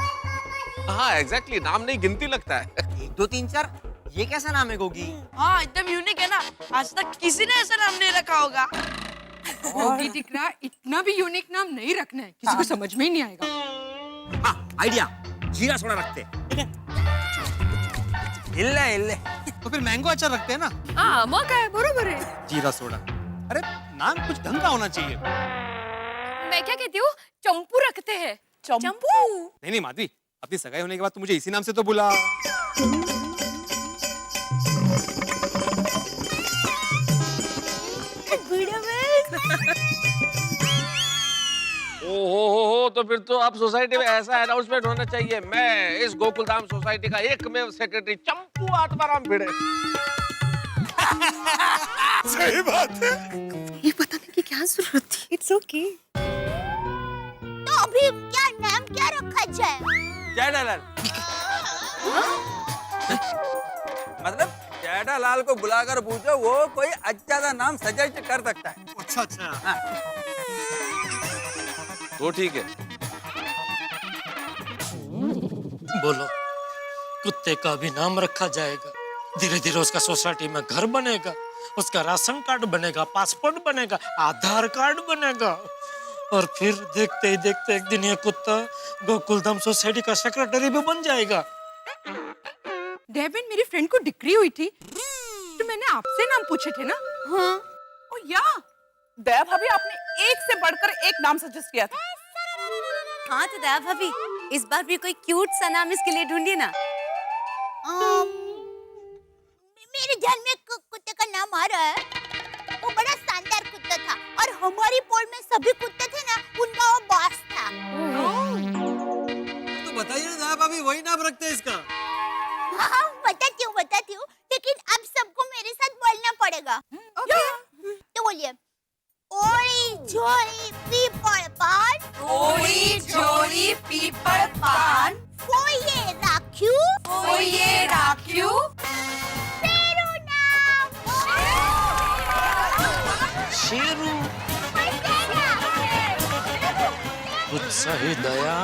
हाँ एग्जैक्टली, नाम नहीं गिनती लगता है। 1 2 3 4 ये कैसा नाम है गोगी? हाँ एकदम यूनिक है ना, आज तक किसी ने ऐसा नाम नहीं रखा होगा। गोगी दिखरा, इतना भी यूनिक नाम नहीं रखना है, किसी को समझ में ही नहीं आएगा। हाँ आइडिया, जीरा सोडा रखते हैं। इल्ले इल्ले। तो फिर मैंगो अचार रखते हैं ना? हाँ मौका है, बरोबर है। जीरा सोडा। अरे नाम कुछ ढंग का होना चाहिए। मैं क्या कहती हूँ, चंपू रखते हैं। चंपू? नहीं नहीं माधवी, अपनी सगाई होने के बाद तो मुझे इसी नाम से तो बुला। ओहो, तो फिर तो अब सोसाइटी में ऐसा अनाउंसमेंट होना चाहिए, मैं इस गोकुलधाम सोसाइटी का एकमेव सेक्रेटरी चंपू आत्माराम भिड़े सही बात है। ये बताने की क्या जरूरत थी? It's okay. तो अभी नाम क्या रखा जाए? जेठालाल। मतलब जेठालाल को बुलाकर पूछो, वो कोई अच्छा सा नाम सजेस्ट कर सकता है। अच्छा अच्छा। हाँ। तो ठीक है। बोलो, कुत्ते का भी नाम रखा जाएगा। धीरे धीरे उसका सोसाइटी में घर बनेगा, उसका राशन कार्ड बनेगा, पासपोर्ट बनेगा, आधार कार्ड बनेगा, और फिर देखते ही देखते एक दिन ये कुत्ता गोकुलधाम सोसाइटी का सेक्रेटरी भी बन जाएगा। डेविन, मेरी फ्रेंड को डिग्री हुई थी तो मैंने आपसे नाम पूछे थे ना। हाँ। ओ या, दया भाभी, आपने एक से बढ़कर एक नाम सजेस्ट किया था। हाँ तो दया भाभी, इस बार भी कोई क्यूट सा नाम इसके लिए ढूंढिए ना। मेरे ध्यान में एक कुत्ते का नाम आ रहा है। वो बड़ा शानदार कुत्ता था और हमारी पोल में सभी कुत्ते थे ना, उनका वो बॉस था। तो बताइए ना दया भाभी, वही नाम रखते हैं इसका। हाँ, बताती हूँ, लेकिन अब सबको मेरे साथ बोलना पड़ेगा। तो बोलिए, ओड़ी झोड़ी पीपल पान, ओड़ी झोड़ी पीपल पान, फोये राख्यू, फोये राख्यू, शेरू नाम, शेरू, कुछ सही दया।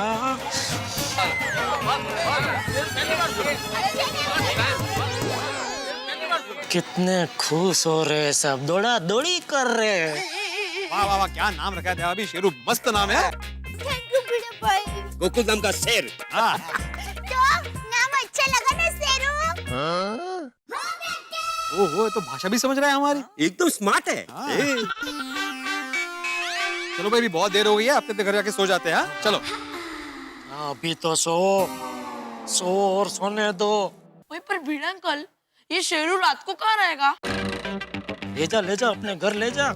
कितने खुश हो रहे हैं सब, दौड़ा दौड़ी कर रहे हैं। वाह वाह वाह, क्या नाम रखा है दया भाभी, शेरू मस्त नाम है। थैंक यू बड़े भाई। गोकुलधाम का शेर। हाँ। तो नाम अच्छा लगा ना शेरू? ओहो, तो भाषा भी समझ रहा है हमारी। एकदम स्मार्ट है। चलो भाई, भी बहुत देर हो गई है, अपने घर जाके सो जाते हैं। हाँ? चलो। अभी तो सो और सोने दो। वही पर भीड़ अंकल, ये शेरू रात को कहाँ रहेगा? ले जा अपने घर ले जा।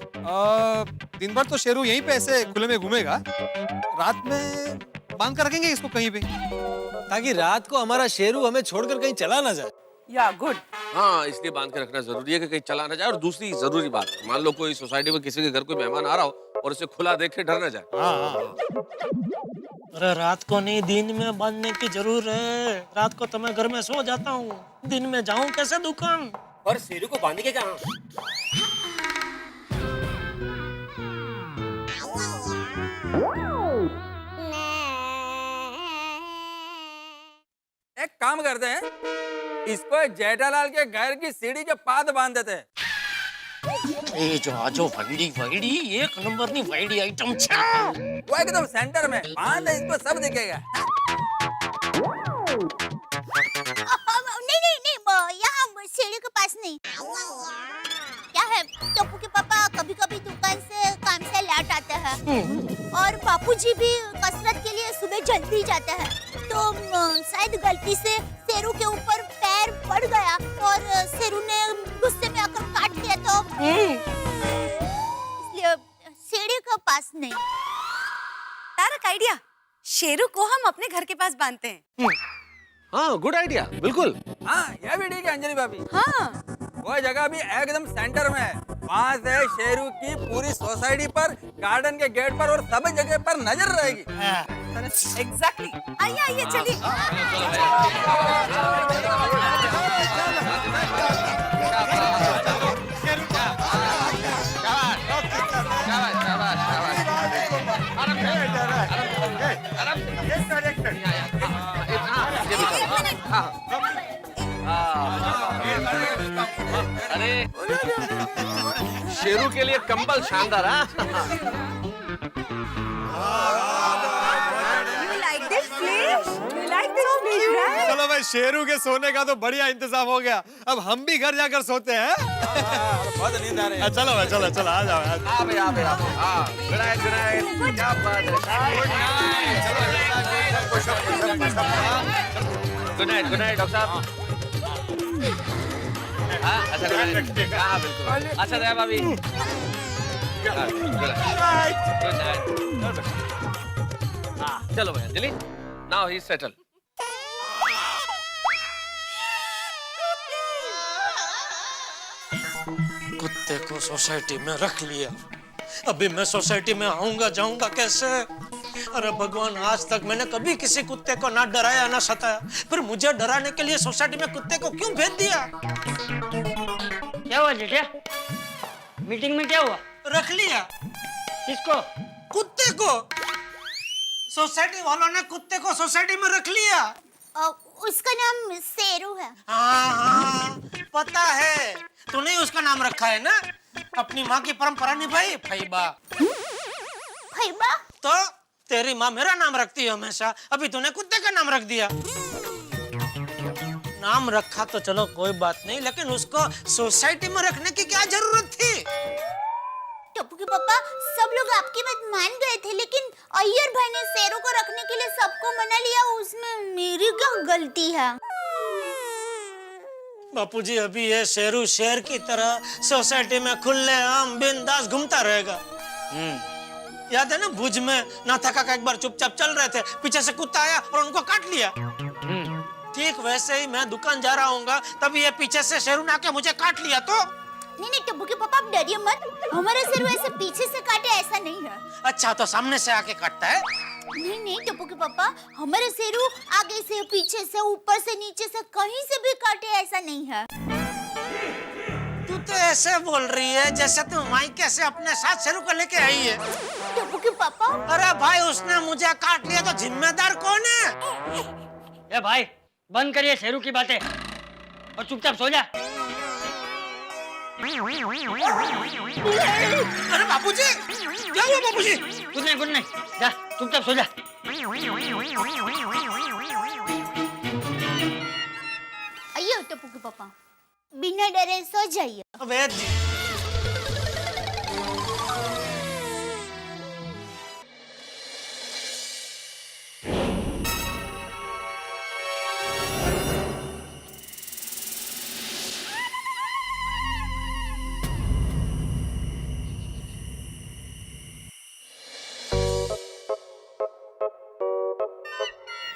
दिन भर तो शेरू यहीं पे ऐसे खुले में घूमेगा, रात में बांध कर रखेंगे इसको कहीं पे, ताकि रात को हमारा शेरू हमें छोड़कर कहीं चला ना जाए। या गुड। हाँ, इसलिए बांध के रखना जरूरी है कि कहीं चला ना जाए। और दूसरी जरूरी बात, मान लो कोई सोसाइटी में किसी के घर कोई मेहमान आ रहा हो और उसे खुला देख के डर ना जाए। अरे रात को नहीं, दिन में बांधने की जरूरत है। रात को तो मैं घर में सो जाता हूँ, दिन में जाऊँ कैसे दुकान? और शेरू को बांध के कहाँ? एक काम करते हैं, इसको जेठालाल के घर की सीढ़ी के पाद बांध देते हैं। ये जो आजो वैडी एक नंबर नी वैडी आइटम छे। वो एकदम सेंटर में बांध, इसको सब दिखेगा। नहीं, यहाँ सीढ़ी के पास नहीं। क्या है, टप्पू के पापा कभी-कभी दुकान से काम से लेट आते हैं और बापूजी भी कसरत के लिए सुबह जल्दी जाते हैं, तो शायद गलती से शेरू के ऊपर पैर पड़ गया और शेरू ने गुस्से में आकर काट दिया, तो इसलिए सीढ़ी के पास नहीं। तारक आइडिया, शेरू को हम अपने घर के पास बांधते हैं। हाँ, गुड आइडिया, बिल्कुल। हाँ, ये भी ठीक है अंजलि भाभी। हाँ, वो जगह भी एकदम सेंटर में है। वहाँ से शेरू की पूरी सोसाइटी पर, गार्डन के गेट पर और सब जगह पर नजर रहेगी। एग्जैक्टली। आइए चलिए। अरे शेरू के लिए कंबल शानदार। चलो भाई, शेरू के सोने का तो बढ़िया इंतजाम हो गया। अब हम भी घर जाकर सोते हैं। बहुत नींद आ रही है। चलो भाई, चलो आ जाओ। Good night. क्या बात है। गुड नाइट डॉक्टर साहब। अच्छा गुड नाइट। हाँ बिल्कुल। अच्छा दया भाभी। Good night. चलो भैया अंजलि, नाउ ही सेटल। कुत्ते को सोसाइटी में रख लिया, अभी मैं सोसाइटी में आऊंगा जाऊंगा कैसे? अरे भगवान, आज तक मैंने कभी किसी कुत्ते को ना डराया ना सताया, फिर मुझे डराने के लिए सोसाइटी में कुत्ते को क्यों भेज दिया? क्या हुआ जेठिया? मीटिंग में क्या हुआ? रख लिया। किसको? कुत्ते को। सोसाइटी वालों ने कुत्ते को सोसाइटी में रख लिया। उसका नाम शेरू है। हाँ, पता है। तूने उसका नाम रखा है ना? अपनी माँ की परंपरा निभाई, फैबा। फैबा? तो तेरी माँ मेरा नाम रखती है हमेशा, अभी तूने कुत्ते का नाम रख दिया। नाम रखा तो चलो कोई बात नहीं, लेकिन उसको सोसाइटी में रखने की क्या जरूरत थी? टप्पू के पापा, सब लोग आपकी बात मान गए थे, लेकिन अय्यर भाई ने शेरों को रखने के लिए सबको मना लिया, उसमें मेरी क्या गलती है? बापूजी, अभी ये शेरू शेर की तरह सोसाइटी में खुलेआम बिंदास घूमता रहेगा। याद है ना, भुज में नाथाका का एक बार चुपचाप चल रहे थे, पीछे से कुत्ता आया और उनको काट लिया। ठीक वैसे ही मैं दुकान जा रहा हूँगा, तभी ये पीछे से शेरू ने आके मुझे काट लिया तो? नहीं टप्पू के पापा, आप डरिए मत, हमारा शेरू ऐसे पीछे से काटे ऐसा नहीं है। अच्छा, तो सामने से आके काटता है? नहीं टप्पू के पापा, हमारे शेरू आगे से, पीछे से, ऊपर से, नीचे से, कहीं से भी काटे ऐसा नहीं है। तू तो ऐसे बोल रही है जैसे तू मायके से अपने साथ शेरू को लेके आई है। टप्पू के पापा, अरे भाई, उसने मुझे काट लिया तो जिम्मेदार कौन है? ए भाई, बंद करिए शेरू की बातें और चुपचाप सो जा। अरे बापूजी, क्या हुआ बापूजी? कुछ नहीं, जा चुपचाप सो जा। आइए टप्पू के पापा, बिना डरे सो जाइए। वेद जी,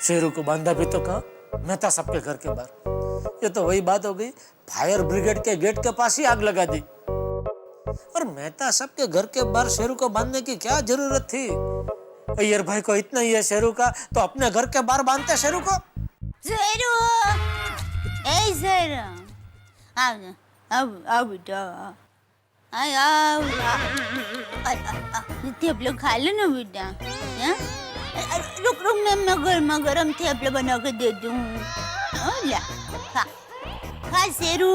शेरू को बांधा भी तो कहा, मैं था सबके घर के बाहर। ये तो वही बात हो गई, फायर ब्रिगेड के गेट के पास ही आग लगा दी। और मेहता सबके घर के बाहर शेरू को बांधने की क्या जरूरत थी? अय्यर भाई को इतना ही है शेरू का, तो अपने घर के बाहर बांधते शेरू को। शेरू, ए शेरू, आओ बेटा, आओ, थेपले खा लो ना बेटा। रुक मैं गर्मा गर्म थेपले बना के दे दूँ। खा शेरू,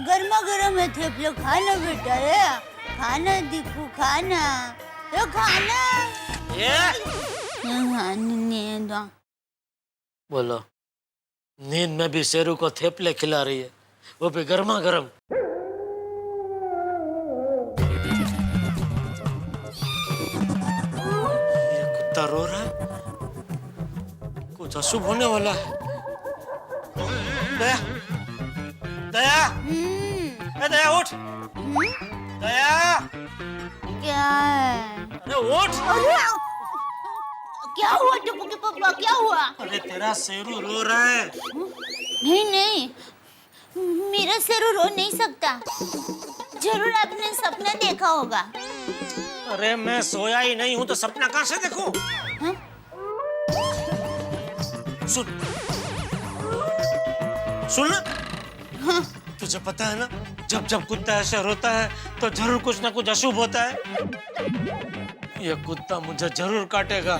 गर्मा गर्म है थेपले, खाना बेटा, खाना दीपू, खाना तो खाना। बोलो, नींद में भी शेरू को थेपले खिला रही है, वो भी गर्मा गर्म। ये कुत्ता रो रहा है, कुछ अशुभ होने वाला है। दया, दया, दया उठ, दया, क्या है? अरे उठ। क्या हुआ टप्पू के पापा, क्या हुआ? अरे तेरा शेरू रो रहा है। नहीं, मेरा शेरू रो नहीं सकता, जरूर आपने सपना देखा होगा। अरे मैं सोया ही नहीं हूँ तो सपना कहाँ से देखूं? सुन ना, तुझे पता है ना, जब जब कुत्ता ऐसे रोता है तो जरूर कुछ ना कुछ अशुभ होता है। ये कुत्ता मुझे जरूर काटेगा।